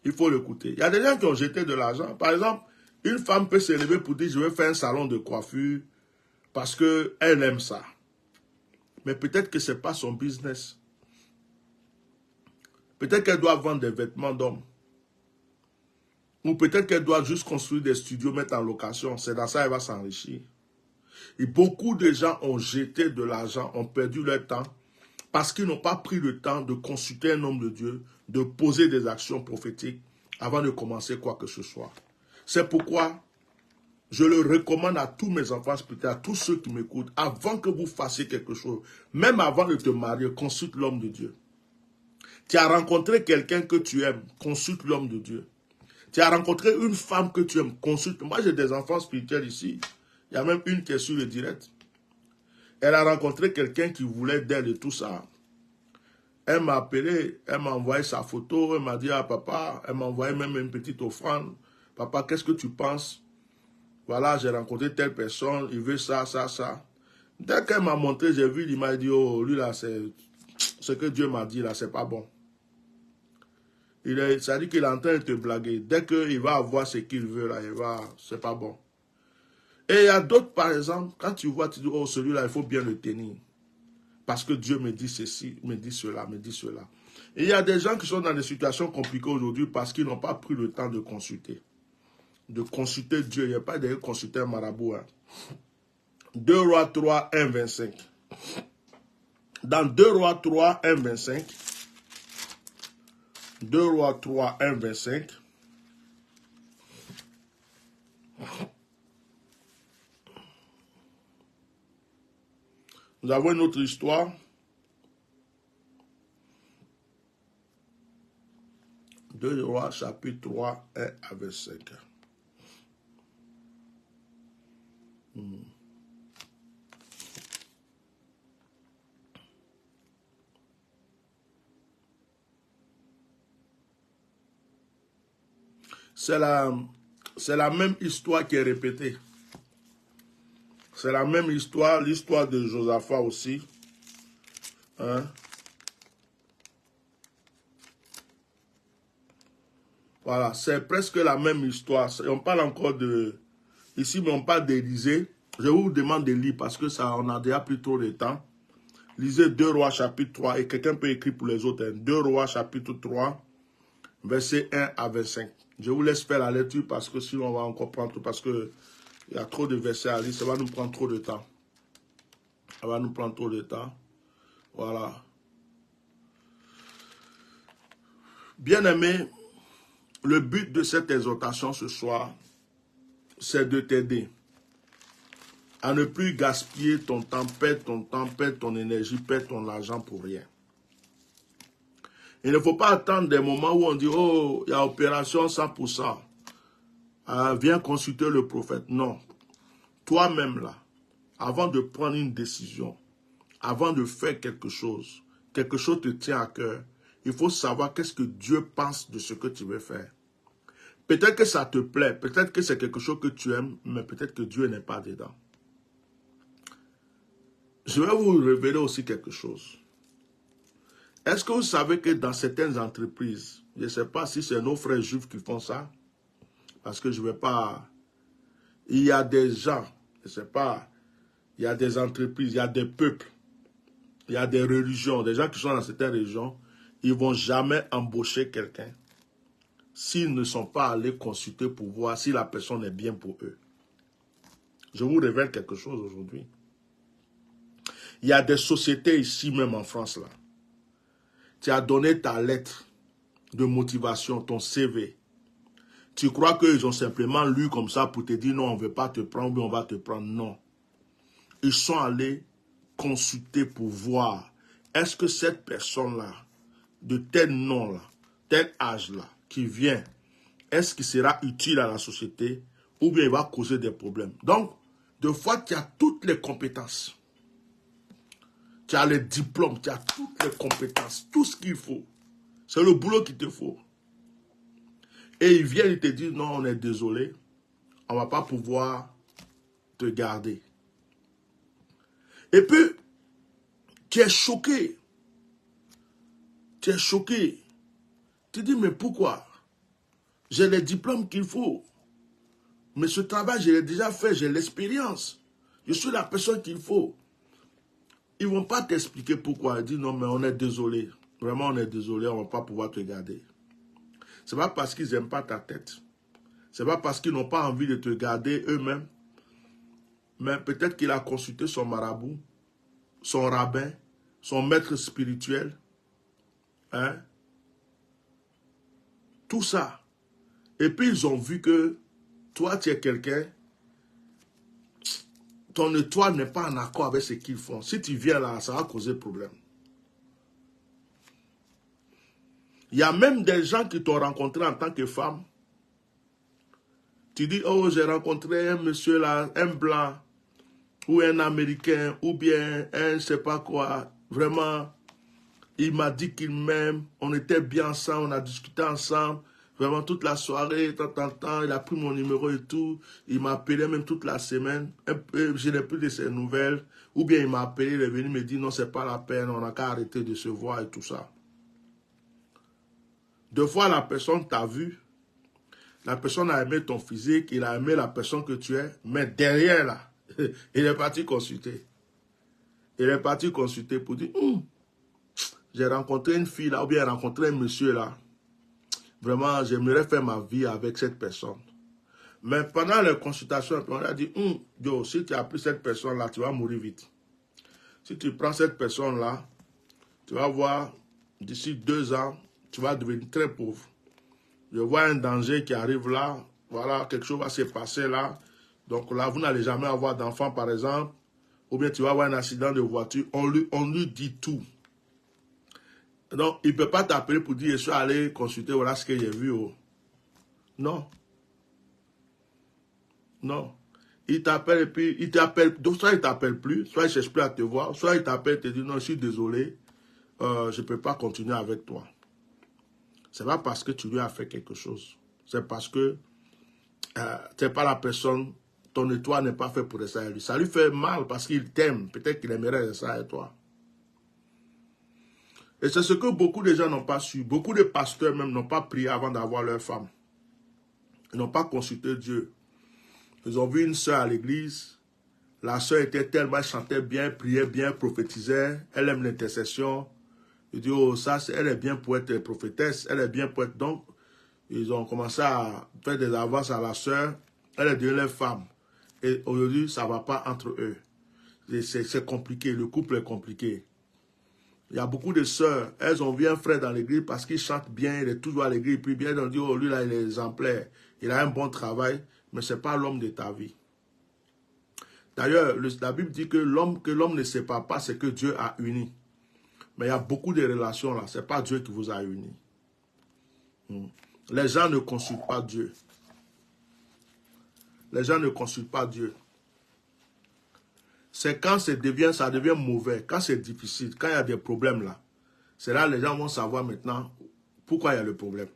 Il faut l'écouter. Il y a des gens qui ont jeté de l'argent. Par exemple, une femme peut se lever pour dire je vais faire un salon de coiffure parce qu'elle aime ça. Mais peut-être que ce n'est pas son business. Peut-être qu'elle doit vendre des vêtements d'hommes. Ou peut-être qu'elle doit juste construire des studios, mettre en location. C'est dans ça qu'elle va s'enrichir. Et beaucoup de gens ont jeté de l'argent, ont perdu leur temps parce qu'ils n'ont pas pris le temps de consulter un homme de Dieu, de poser des actions prophétiques avant de commencer quoi que ce soit. C'est pourquoi je le recommande à tous mes enfants spirituels, à tous ceux qui m'écoutent, avant que vous fassiez quelque chose, même avant de te marier, consulte l'homme de Dieu. Tu as rencontré quelqu'un que tu aimes, consulte l'homme de Dieu. Tu as rencontré une femme que tu aimes, consulte. Moi, j'ai des enfants spirituels ici. Il y a même une qui est sur le direct. Elle a rencontré quelqu'un qui voulait d'elle et tout ça. Elle m'a appelé, elle m'a envoyé sa photo, elle m'a dit, ah papa, elle m'a envoyé même une petite offrande. Papa, qu'est-ce que tu penses? Voilà, j'ai rencontré telle personne, il veut ça, ça, ça. Dès qu'elle m'a montré, j'ai vu, il m'a dit, oh, lui là, c'est ce que Dieu m'a dit là, c'est pas bon. Ça dit qu'il est en train de te blaguer. Dès qu'il va avoir ce qu'il veut, là, c'est pas bon. Et il y a d'autres, par exemple, quand tu vois, tu dis, oh, celui-là, il faut bien le tenir. Parce que Dieu me dit ceci, me dit cela, me dit cela. Et il y a des gens qui sont dans des situations compliquées aujourd'hui parce qu'ils n'ont pas pris le temps de consulter. De consulter Dieu. Il n'y a pas de consulter un marabout. Hein. 2 Rois 3, 1, 25. Dans 2 Rois 3, 1, 25. 2 Rois 3, 1, 25. Nous avons une autre histoire. 2 Rois, chapitre 3, 1 à 25. C'est la même histoire qui est répétée. C'est la même histoire, l'histoire de Josaphat aussi. Hein? Voilà, c'est presque la même histoire. On parle encore de... Ici, mais on parle d'Élysée. Je vous demande de lire parce que ça, on a déjà pris trop de temps. Lisez 2 Rois chapitre 3 et quelqu'un peut écrire pour les autres. Hein. 2 Rois chapitre 3, verset 1 à 25. Je vous laisse faire la lecture parce que sinon on va encore prendre tout. Parce qu'il y a trop de versets à lire, ça va nous prendre trop de temps. Ça va nous prendre trop de temps. Voilà. Bien-aimé, le but de cette exhortation ce soir, c'est de t'aider à ne plus gaspiller ton temps, perdre ton énergie, perdre ton argent pour rien. Il ne faut pas attendre des moments où on dit, oh, il y a opération 100%. Viens consulter le prophète. Non. Toi-même là, avant de prendre une décision, avant de faire quelque chose te tient à cœur, il faut savoir qu'est-ce que Dieu pense de ce que tu veux faire. Peut-être que ça te plaît, peut-être que c'est quelque chose que tu aimes, mais peut-être que Dieu n'est pas dedans. Je vais vous révéler aussi quelque chose. Est-ce que vous savez que dans certaines entreprises, je ne sais pas si c'est nos frères juifs qui font ça, parce que je ne vais pas... Il y a des gens, je ne sais pas, il y a des entreprises, il y a des peuples, il y a des religions, des gens qui sont dans certaines régions, ils ne vont jamais embaucher quelqu'un s'ils ne sont pas allés consulter pour voir si la personne est bien pour eux. Je vous révèle quelque chose aujourd'hui. Il y a des sociétés ici, même en France, là. Tu as donné ta lettre de motivation, ton CV. Tu crois qu'ils ont simplement lu comme ça pour te dire non, on ne veut pas te prendre, mais on va te prendre. Non. Ils sont allés consulter pour voir est-ce que cette personne-là, de tel nom-là, tel âge-là, qui vient, est-ce qu'il sera utile à la société ou bien il va causer des problèmes. Donc, de fois, tu as toutes les compétences. Tu as les diplômes, tu as toutes les compétences, tout ce qu'il faut. C'est le boulot qu'il te faut. Et ils viennent, ils te disent, non, on est désolé, on ne va pas pouvoir te garder. Et puis, tu es choqué. Tu es choqué. Tu dis, mais pourquoi? J'ai les diplômes qu'il faut. Mais ce travail, je l'ai déjà fait, j'ai l'expérience. Je suis la personne qu'il faut. Ils ne vont pas t'expliquer pourquoi. Ils disent, non, mais on est désolé. Vraiment, on est désolé, on ne va pas pouvoir te garder. Ce n'est pas parce qu'ils n'aiment pas ta tête. Ce n'est pas parce qu'ils n'ont pas envie de te garder eux-mêmes. Mais peut-être qu'il a consulté son marabout, son rabbin, son maître spirituel. Hein? Tout ça. Et puis ils ont vu que toi, tu es quelqu'un, ton étoile n'est pas en accord avec ce qu'ils font. Si tu viens là, ça va causer problème. Il y a même des gens qui t'ont rencontré en tant que femme. Tu dis, oh, j'ai rencontré un monsieur là, un blanc, ou un américain, ou bien un je sais pas quoi. Vraiment, il m'a dit qu'il m'aime, on était bien ensemble, on a discuté ensemble. Vraiment toute la soirée, il a pris mon numéro et tout. Il m'a appelé même toute la semaine. Je n'ai plus de ses nouvelles. Ou bien il m'a appelé, il est venu me dire non, c'est pas la peine, on n'a qu'à arrêter de se voir et tout ça. Deux fois, la personne t'a vu, la personne a aimé ton physique, il a aimé la personne que tu es, mais derrière, là, il est parti consulter. Il est parti consulter pour dire, j'ai rencontré une fille là, ou bien rencontré un monsieur là. Vraiment, j'aimerais faire ma vie avec cette personne. Mais pendant les consultations, on a dit, yo, si tu as pris cette personne-là, tu vas mourir vite. Si tu prends cette personne-là, tu vas voir, d'ici 2 ans, tu vas devenir très pauvre. Je vois un danger qui arrive là, voilà, quelque chose va se passer là. Donc là, vous n'allez jamais avoir d'enfant, par exemple, ou bien tu vas avoir un accident de voiture. On lui dit tout. Donc, il ne peut pas t'appeler pour dire, je suis allé consulter, voilà ce que j'ai vu. Oh. Non. Non. Il t'appelle et puis il t'appelle. Donc, soit il ne t'appelle plus, soit il ne cherche plus à te voir, soit il t'appelle et te dit, non, je suis désolé, je ne peux pas continuer avec toi. Ce n'est pas parce que tu lui as fait quelque chose. C'est parce que tu n'es pas la personne, ton étoile n'est pas fait pour rester avec lui. Ça lui fait mal parce qu'il t'aime. Peut-être qu'il aimerait rester avec toi. Et c'est ce que beaucoup de gens n'ont pas su. Beaucoup de pasteurs même n'ont pas prié avant d'avoir leur femme. Ils n'ont pas consulté Dieu. Ils ont vu une sœur à l'église. La sœur était tellement, elle chantait bien, priait bien, prophétisait. Elle aime l'intercession. Ils disent, oh, ça, elle est bien pour être prophétesse. Elle est bien pour être... Donc, ils ont commencé à faire des avances à la sœur. Elle est devenue leur femme. Et aujourd'hui, ça ne va pas entre eux. C'est compliqué. Le couple est compliqué. Il y a beaucoup de sœurs, elles ont vu un frère dans l'église parce qu'il chante bien, il est toujours à l'église, puis bien, on dit, oh, lui là, il est exemplaire, il a un bon travail, mais ce n'est pas l'homme de ta vie. D'ailleurs, la Bible dit que l'homme ne sépare pas, c'est que Dieu a uni. Mais il y a beaucoup de relations là, ce n'est pas Dieu qui vous a unis. Les gens ne consultent pas Dieu. Les gens ne consultent pas Dieu. C'est quand ça devient mauvais, quand c'est difficile, quand il y a des problèmes là. C'est là que les gens vont savoir maintenant pourquoi il y a le problème.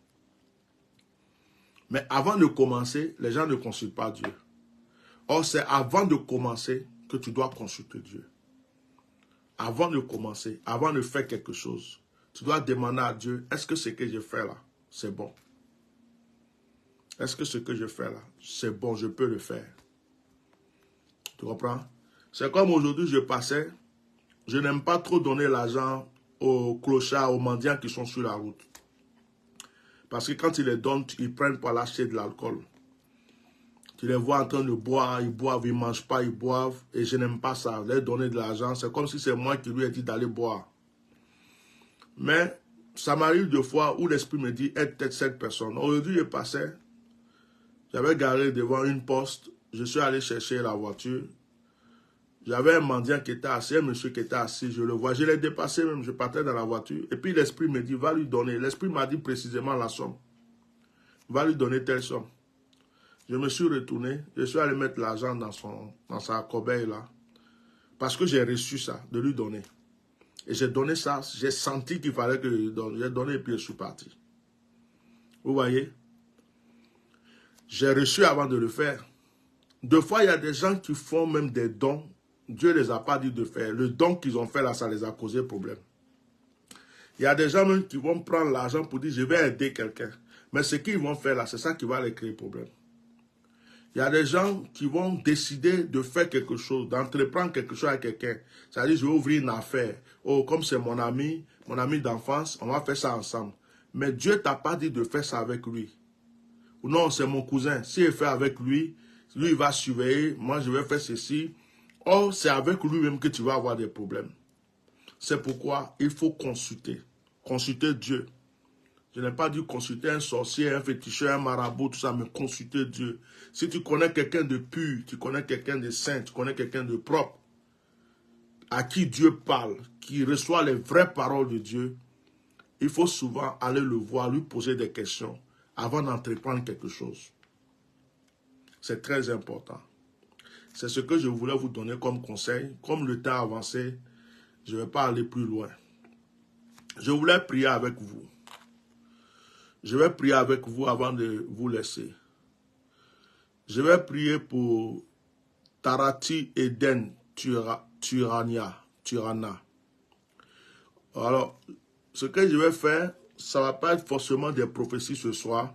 Mais avant de commencer, les gens ne consultent pas Dieu. Or, c'est avant de commencer que tu dois consulter Dieu. Avant de commencer, avant de faire quelque chose, tu dois demander à Dieu, est-ce que ce que je fais là, c'est bon? Est-ce que ce que je fais là, c'est bon, je peux le faire? Tu comprends? C'est comme aujourd'hui, je passais, je n'aime pas trop donner l'argent aux clochards, aux mendiants qui sont sur la route. Parce que quand ils les donnent, ils prennent pour l'acheter de l'alcool. Tu les vois en train de boire, ils boivent, ils ne mangent pas, ils boivent. Et je n'aime pas ça. Leur donner de l'argent, c'est comme si c'est moi qui lui ai dit d'aller boire. Mais ça m'arrive deux fois où l'esprit me dit, aide peut-être cette personne. Aujourd'hui, je passais, j'avais garé devant une poste, je suis allé chercher la voiture. J'avais un mendiant qui était assis, un monsieur qui était assis, je le vois. Je l'ai dépassé même, je partais dans la voiture. Et puis l'esprit me dit, va lui donner. L'esprit m'a dit précisément la somme. Va lui donner telle somme. Je me suis retourné, je suis allé mettre l'argent dans sa corbeille là. Parce que j'ai reçu ça, de lui donner. Et j'ai donné ça, j'ai senti qu'il fallait que je lui donne. J'ai donné et puis je suis parti. Vous voyez? J'ai reçu avant de le faire. Deux fois, il y a des gens qui font même des dons. Dieu ne les a pas dit de faire. Le don qu'ils ont fait là, ça les a causé problème. Il y a des gens même qui vont prendre l'argent pour dire, je vais aider quelqu'un. Mais ce qu'ils vont faire là, c'est ça qui va les créer problème. Il y a des gens qui vont décider de faire quelque chose, d'entreprendre quelque chose avec quelqu'un. C'est-à-dire, je vais ouvrir une affaire. Oh, comme c'est mon ami d'enfance, on va faire ça ensemble. Mais Dieu ne t'a pas dit de faire ça avec lui. Ou non, c'est mon cousin. Si je fais avec lui, lui il va surveiller, moi je vais faire ceci. Or, c'est avec lui-même que tu vas avoir des problèmes. C'est pourquoi il faut consulter. Consulter Dieu. Je n'ai pas dû consulter un sorcier, un féticheur, un marabout, tout ça, mais consulter Dieu. Si tu connais quelqu'un de pur, tu connais quelqu'un de saint, tu connais quelqu'un de propre, à qui Dieu parle, qui reçoit les vraies paroles de Dieu, il faut souvent aller le voir, lui poser des questions avant d'entreprendre quelque chose. C'est très important. C'est ce que je voulais vous donner comme conseil. Comme le temps avancé, je ne vais pas aller plus loin. Je voulais prier avec vous. Je vais prier avec vous avant de vous laisser. Je vais prier pour Tarati Eden Turana. Alors, ce que je vais faire, ça ne va pas être forcément des prophéties ce soir.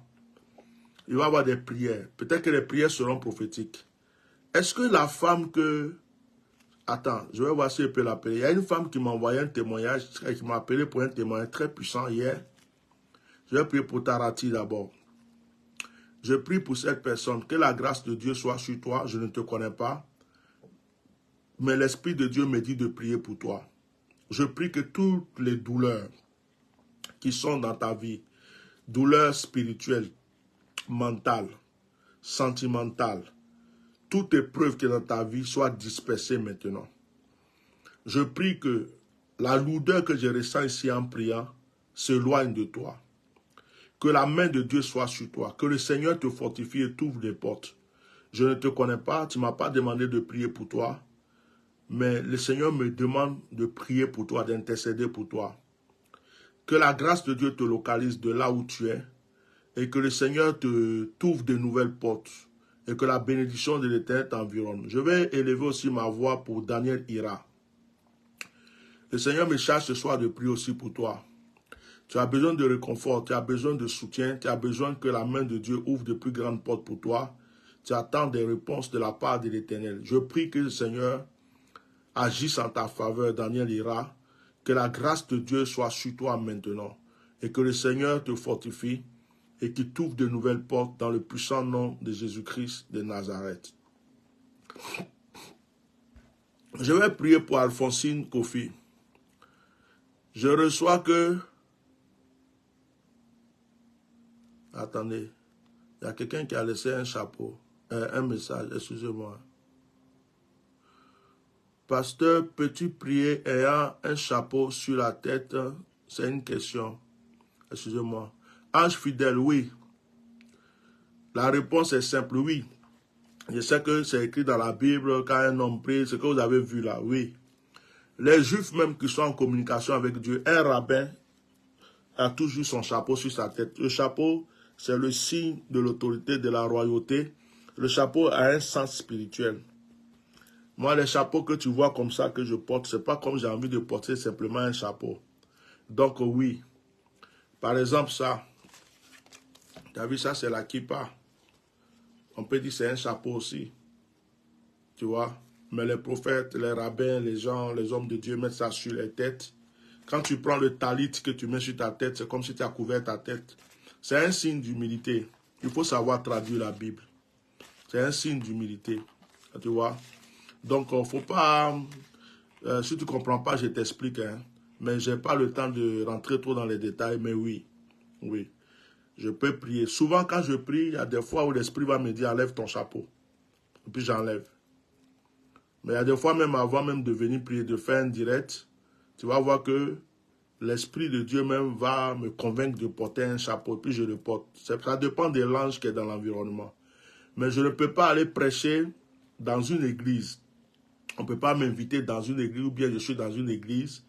Il va y avoir des prières. Peut-être que les prières seront prophétiques. Est-ce que la femme que... Attends, je vais voir si je peux l'appeler. Il y a une femme qui m'a envoyé un témoignage, qui m'a appelé pour un témoignage très puissant hier. Je vais prier pour Tarati d'abord. Je prie pour cette personne, que la grâce de Dieu soit sur toi. Je ne te connais pas, mais l'Esprit de Dieu me dit de prier pour toi. Je prie que toutes les douleurs qui sont dans ta vie, douleurs spirituelles, mentales, sentimentales, toute épreuve qui est dans ta vie soit dispersée maintenant. Je prie que la lourdeur que je ressens ici en priant s'éloigne de toi. Que la main de Dieu soit sur toi. Que le Seigneur te fortifie et t'ouvre des portes. Je ne te connais pas, tu ne m'as pas demandé de prier pour toi. Mais le Seigneur me demande de prier pour toi, d'intercéder pour toi. Que la grâce de Dieu te localise de là où tu es. Et que le Seigneur t'ouvre de nouvelles portes. Et que la bénédiction de l'Éternel t'environne. Je vais élever aussi ma voix pour Daniel Ira. Le Seigneur me charge ce soir de prier aussi pour toi. Tu as besoin de réconfort, tu as besoin de soutien, tu as besoin que la main de Dieu ouvre de plus grandes portes pour toi. Tu attends des réponses de la part de l'Éternel. Je prie que le Seigneur agisse en ta faveur, Daniel Ira, que la grâce de Dieu soit sur toi maintenant et que le Seigneur te fortifie et qu'il t'ouvre de nouvelles portes dans le puissant nom de Jésus-Christ de Nazareth. Je vais prier pour Alphonsine Kofi. Je reçois que... Attendez, il y a quelqu'un qui a laissé un chapeau, un message, excusez-moi. Pasteur, peux-tu prier ayant un chapeau sur la tête? C'est une question. Excusez-moi. Ange fidèle, oui. La réponse est simple, oui. Je sais que c'est écrit dans la Bible, quand un homme prie, ce que vous avez vu là, oui. Les Juifs même qui sont en communication avec Dieu, un rabbin a toujours son chapeau sur sa tête. Le chapeau, c'est le signe de l'autorité, de la royauté. Le chapeau a un sens spirituel. Moi, les chapeaux que tu vois comme ça que je porte, ce n'est pas comme j'ai envie de porter simplement un chapeau. Donc oui, par exemple ça, tu as vu ça, c'est la kippa. On peut dire que c'est un chapeau aussi, tu vois. Mais les prophètes, les rabbins, les gens, les hommes de Dieu mettent ça sur les têtes. Quand tu prends le talit que tu mets sur ta tête, c'est comme si tu as couvert ta tête. C'est un signe d'humilité. Il faut savoir traduire la Bible. C'est un signe d'humilité, tu vois. Donc, il ne faut pas... si tu ne comprends pas, je t'explique. Hein. Mais je n'ai pas le temps de rentrer trop dans les détails. Mais oui, oui, je peux prier. Souvent, quand je prie, il y a des fois où l'Esprit va me dire, enlève ton chapeau. Et puis j'enlève. Mais il y a des fois, même avant même de venir prier, de faire un direct, tu vas voir que l'Esprit de Dieu même va me convaincre de porter un chapeau. Et puis je le porte. Ça dépend de l'ange qui est dans l'environnement. Mais je ne peux pas aller prêcher dans une église. On ne peut pas m'inviter dans une église ou bien je suis dans une église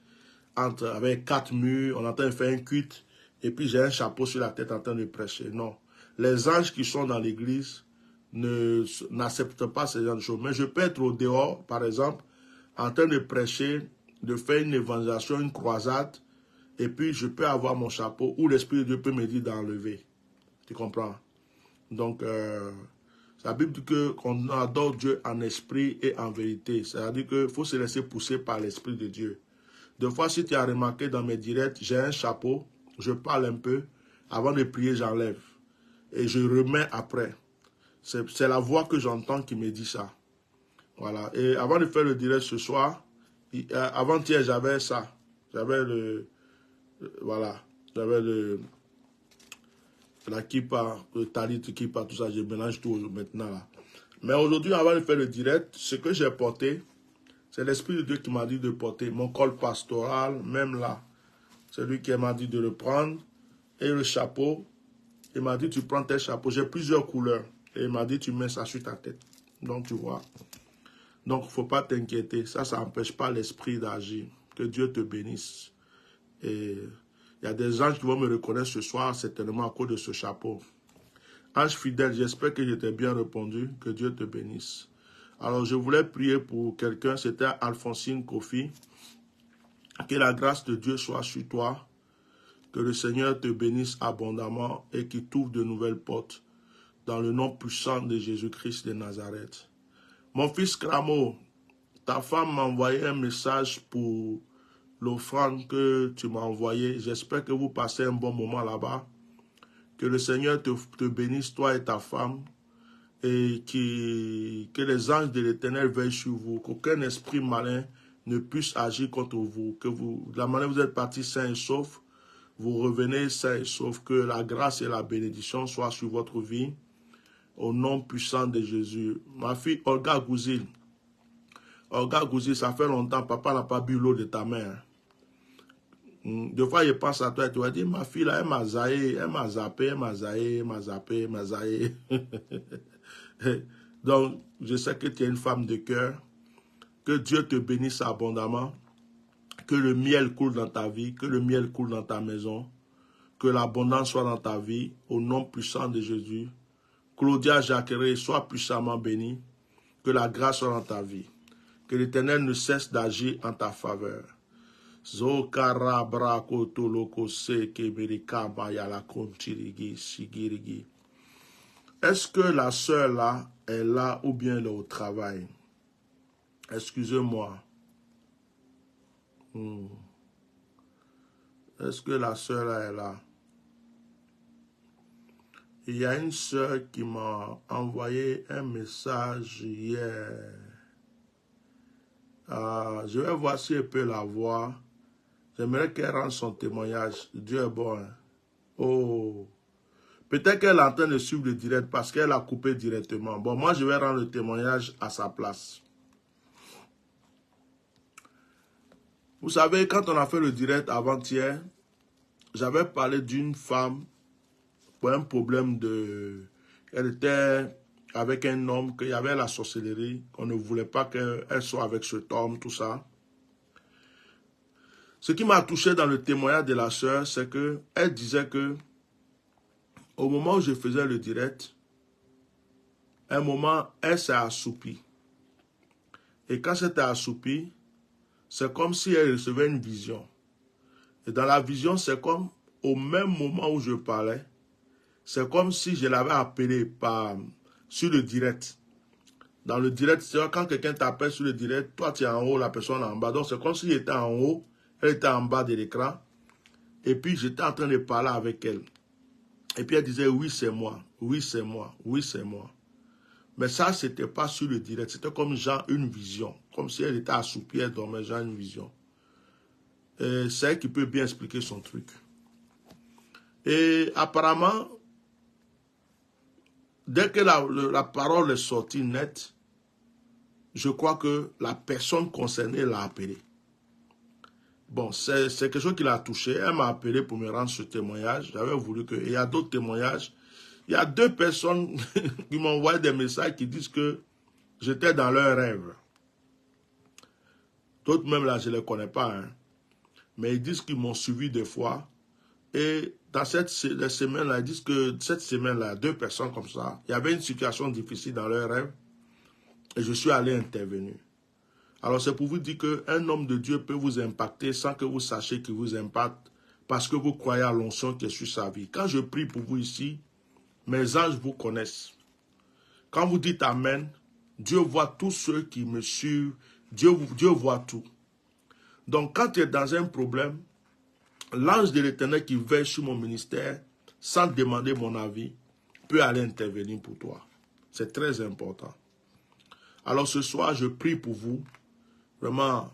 avec 4 murs, on est en train de faire un culte et puis j'ai un chapeau sur la tête en train de prêcher. Non. Les anges qui sont dans l'église n'acceptent pas ce genre de choses. Mais je peux être au dehors, par exemple, en train de prêcher, de faire une évangélisation, une croisade, et puis je peux avoir mon chapeau où l'Esprit de Dieu peut me dire d'enlever. Tu comprends? Donc, la Bible dit qu'on adore Dieu en esprit et en vérité. C'est-à-dire qu'il faut se laisser pousser par l'Esprit de Dieu. Des fois, si tu as remarqué dans mes directs, j'ai un chapeau, je parle un peu, avant de prier, j'enlève. Et je remets après. C'est la voix que j'entends qui me dit ça. Voilà. Et avant de faire le direct ce soir, avant-hier, j'avais ça. J'avais voilà. J'avais la kippa, le talit, kippa, tout ça, je mélange tout maintenant là. Mais aujourd'hui, avant de faire le direct, ce que j'ai porté, c'est l'Esprit de Dieu qui m'a dit de porter mon col pastoral, même là. C'est lui qui m'a dit de le prendre. Et le chapeau, il m'a dit tu prends tes chapeaux. J'ai plusieurs couleurs. Et il m'a dit tu mets ça sur ta tête. Donc tu vois. Donc il ne faut pas t'inquiéter. Ça n'empêche pas l'Esprit d'agir. Que Dieu te bénisse. Et il y a des anges qui vont me reconnaître ce soir, certainement à cause de ce chapeau. Ange fidèle, j'espère que je t'ai bien répondu. Que Dieu te bénisse. Alors, je voulais prier pour quelqu'un. C'était Alphonsine Kofi. Que la grâce de Dieu soit sur toi. Que le Seigneur te bénisse abondamment et qu'il t'ouvre de nouvelles portes. Dans le nom puissant de Jésus-Christ de Nazareth. Mon fils Cramo, ta femme m'a envoyé un message pour l'offrande que tu m'as envoyée. J'espère que vous passez un bon moment là-bas. Que le Seigneur te bénisse, toi et ta femme. Et que les anges de l'Éternel veillent sur vous. Qu'aucun esprit malin ne puisse agir contre vous. Que de la manière dont vous êtes partis sains et saufs, vous revenez sains et saufs. Que la grâce et la bénédiction soient sur votre vie. Au nom puissant de Jésus. Ma fille Olga Gouzil. Olga Gouzil, ça fait longtemps, papa n'a pas bu l'eau de ta mère. Des fois, je pense à toi et tu vas dire, ma fille là, elle m'a zaïe, elle m'a zappé, elle m'a zaïe, elle m'a zappé, elle m'a zaïe. Donc, je sais que tu es une femme de cœur. Que Dieu te bénisse abondamment. Que le miel coule dans ta vie, que le miel coule dans ta maison. Que l'abondance soit dans ta vie, au nom puissant de Jésus. Claudia Jacqueret, sois puissamment bénie. Que la grâce soit dans ta vie. Que l'Éternel ne cesse d'agir en ta faveur. Est-ce que la sœur là est là ou bien elle est au travail? Excusez-moi. Est-ce que la sœur là est là? Il y a une sœur qui m'a envoyé un message hier. Je vais voir si elle peut la voir. J'aimerais qu'elle rende son témoignage. Dieu est bon. Hein? Oh. Peut-être qu'elle est en train de suivre le direct parce qu'elle a coupé directement. Bon, moi, je vais rendre le témoignage à sa place. Vous savez, quand on a fait le direct avant-hier, j'avais parlé d'une femme pour un problème de... Elle était avec un homme, qu'il y avait la sorcellerie, qu'on ne voulait pas qu'elle soit avec cet homme, tout ça. Ce qui m'a touché dans le témoignage de la sœur, c'est qu'elle disait que au moment où je faisais le direct, à un moment, elle s'est assoupie. Et quand c'était assoupie, c'est comme si elle recevait une vision. Et dans la vision, c'est comme au même moment où je parlais, c'est comme si je l'avais appelé sur le direct. Dans le direct, c'est quand quelqu'un t'appelle sur le direct, toi tu es en haut, la personne est en bas. Donc c'est comme si j'étais en haut, elle était en bas de l'écran. Et puis j'étais en train de parler avec elle. Et puis elle disait, oui c'est moi, oui c'est moi, oui c'est moi. Mais ça, ce n'était pas sur le direct. C'était comme genre une vision. Comme si elle était assoupie, elle dormait, genre une vision. C'est elle qui peut bien expliquer son truc. Et apparemment, dès que la parole est sortie nette, je crois que la personne concernée l'a appelée. Bon, c'est quelque chose qui l'a touché. Elle m'a appelé pour me rendre ce témoignage. J'avais voulu que... Il y a d'autres témoignages. Il y a 2 personnes qui m'ont envoyé des messages qui disent que j'étais dans leur rêve. D'autres même là, je ne les connais pas. Hein. Mais ils disent qu'ils m'ont suivi 2 fois. Et dans cette semaine-là, ils disent que cette semaine-là, 2 personnes comme ça, il y avait une situation difficile dans leur rêve. Et je suis allé intervenir. Alors c'est pour vous dire qu'un homme de Dieu peut vous impacter sans que vous sachiez qu'il vous impacte parce que vous croyez à l'onction qui est sur sa vie. Quand je prie pour vous ici, mes anges vous connaissent. Quand vous dites Amen, Dieu voit tous ceux qui me suivent. Dieu voit tout. Donc quand tu es dans un problème, l'ange de l'Éternel qui veille sur mon ministère, sans demander mon avis, peut aller intervenir pour toi. C'est très important. Alors ce soir, je prie pour vous. Vraiment,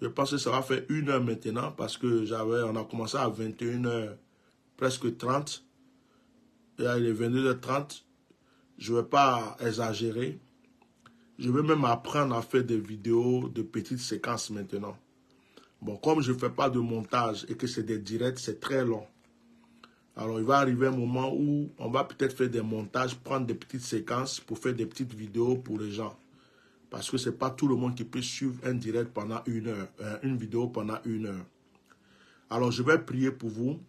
je pense que ça va faire 1 heure maintenant parce que on a commencé à 21h presque 30. Et il est 22h30. Je ne vais pas exagérer. Je vais même apprendre à faire des vidéos de petites séquences maintenant. Bon, comme je ne fais pas de montage et que c'est des directs, c'est très long. Alors, il va arriver un moment où on va peut-être faire des montages, prendre des petites séquences pour faire des petites vidéos pour les gens. Parce que ce n'est pas tout le monde qui peut suivre un direct pendant 1 heure, une vidéo pendant 1 heure. Alors, je vais prier pour vous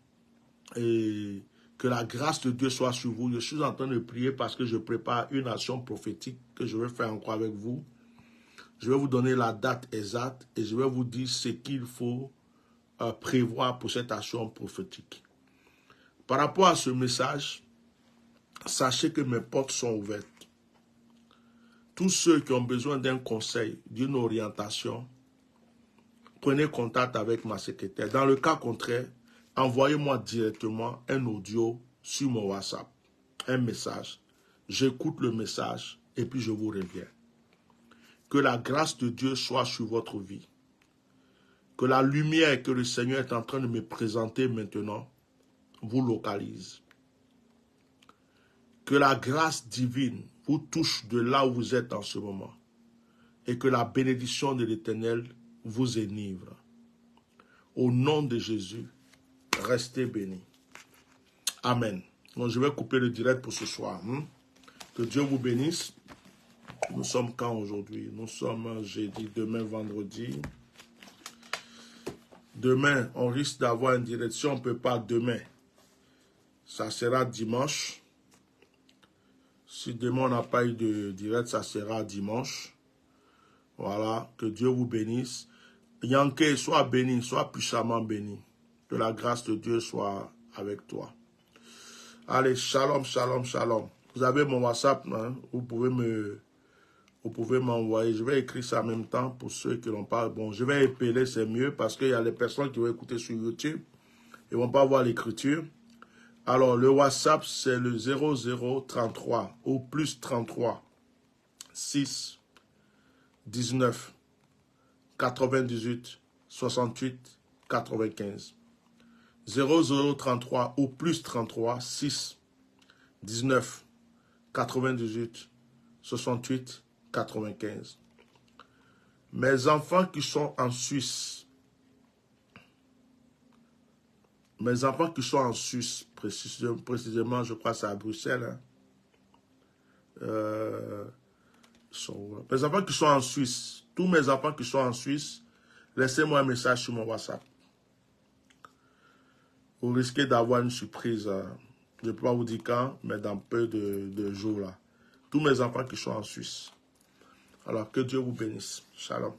et que la grâce de Dieu soit sur vous. Je suis en train de prier parce que je prépare une action prophétique que je vais faire encore avec vous. Je vais vous donner la date exacte et je vais vous dire ce qu'il faut prévoir pour cette action prophétique. Par rapport à ce message, sachez que mes portes sont ouvertes. Tous ceux qui ont besoin d'un conseil, d'une orientation, prenez contact avec ma secrétaire. Dans le cas contraire, envoyez-moi directement un audio sur mon WhatsApp, un message. J'écoute le message et puis je vous reviens. Que la grâce de Dieu soit sur votre vie. Que la lumière que le Seigneur est en train de me présenter maintenant vous localise. Que la grâce divine vous touche de là où vous êtes en ce moment. Et que la bénédiction de l'Éternel vous enivre. Au nom de Jésus, restez bénis. Amen. Donc, je vais couper le direct pour ce soir. Que Dieu vous bénisse. Nous sommes quand aujourd'hui? Nous sommes jeudi, demain vendredi. Demain, on risque d'avoir une direction. On ne peut pas demain. Ça sera dimanche. Si demain on n'a pas eu de direct, ça sera dimanche. Voilà. Que Dieu vous bénisse. Yankee, sois béni, sois puissamment béni. Que la grâce de Dieu soit avec toi. Allez, shalom, shalom, shalom. Vous avez mon WhatsApp, hein? Vous pouvez m'envoyer. Je vais écrire ça en même temps pour ceux qui n'ont pas. Bon, je vais épeler, c'est mieux parce qu'il y a les personnes qui vont écouter sur YouTube. Ils ne vont pas voir l'écriture. Alors, le WhatsApp, c'est le 0033 ou plus 33 6 19 98 68 95. 0033 ou plus 33 6 19 98 68 95. Mes enfants qui sont en Suisse, précisément, je crois que c'est à Bruxelles. Mes enfants qui sont en Suisse, tous mes enfants qui sont en Suisse, laissez-moi un message sur mon WhatsApp. Vous risquez d'avoir une surprise. Je ne peux pas vous dire quand, mais dans peu de jours là. Tous mes enfants qui sont en Suisse. Alors que Dieu vous bénisse. Shalom.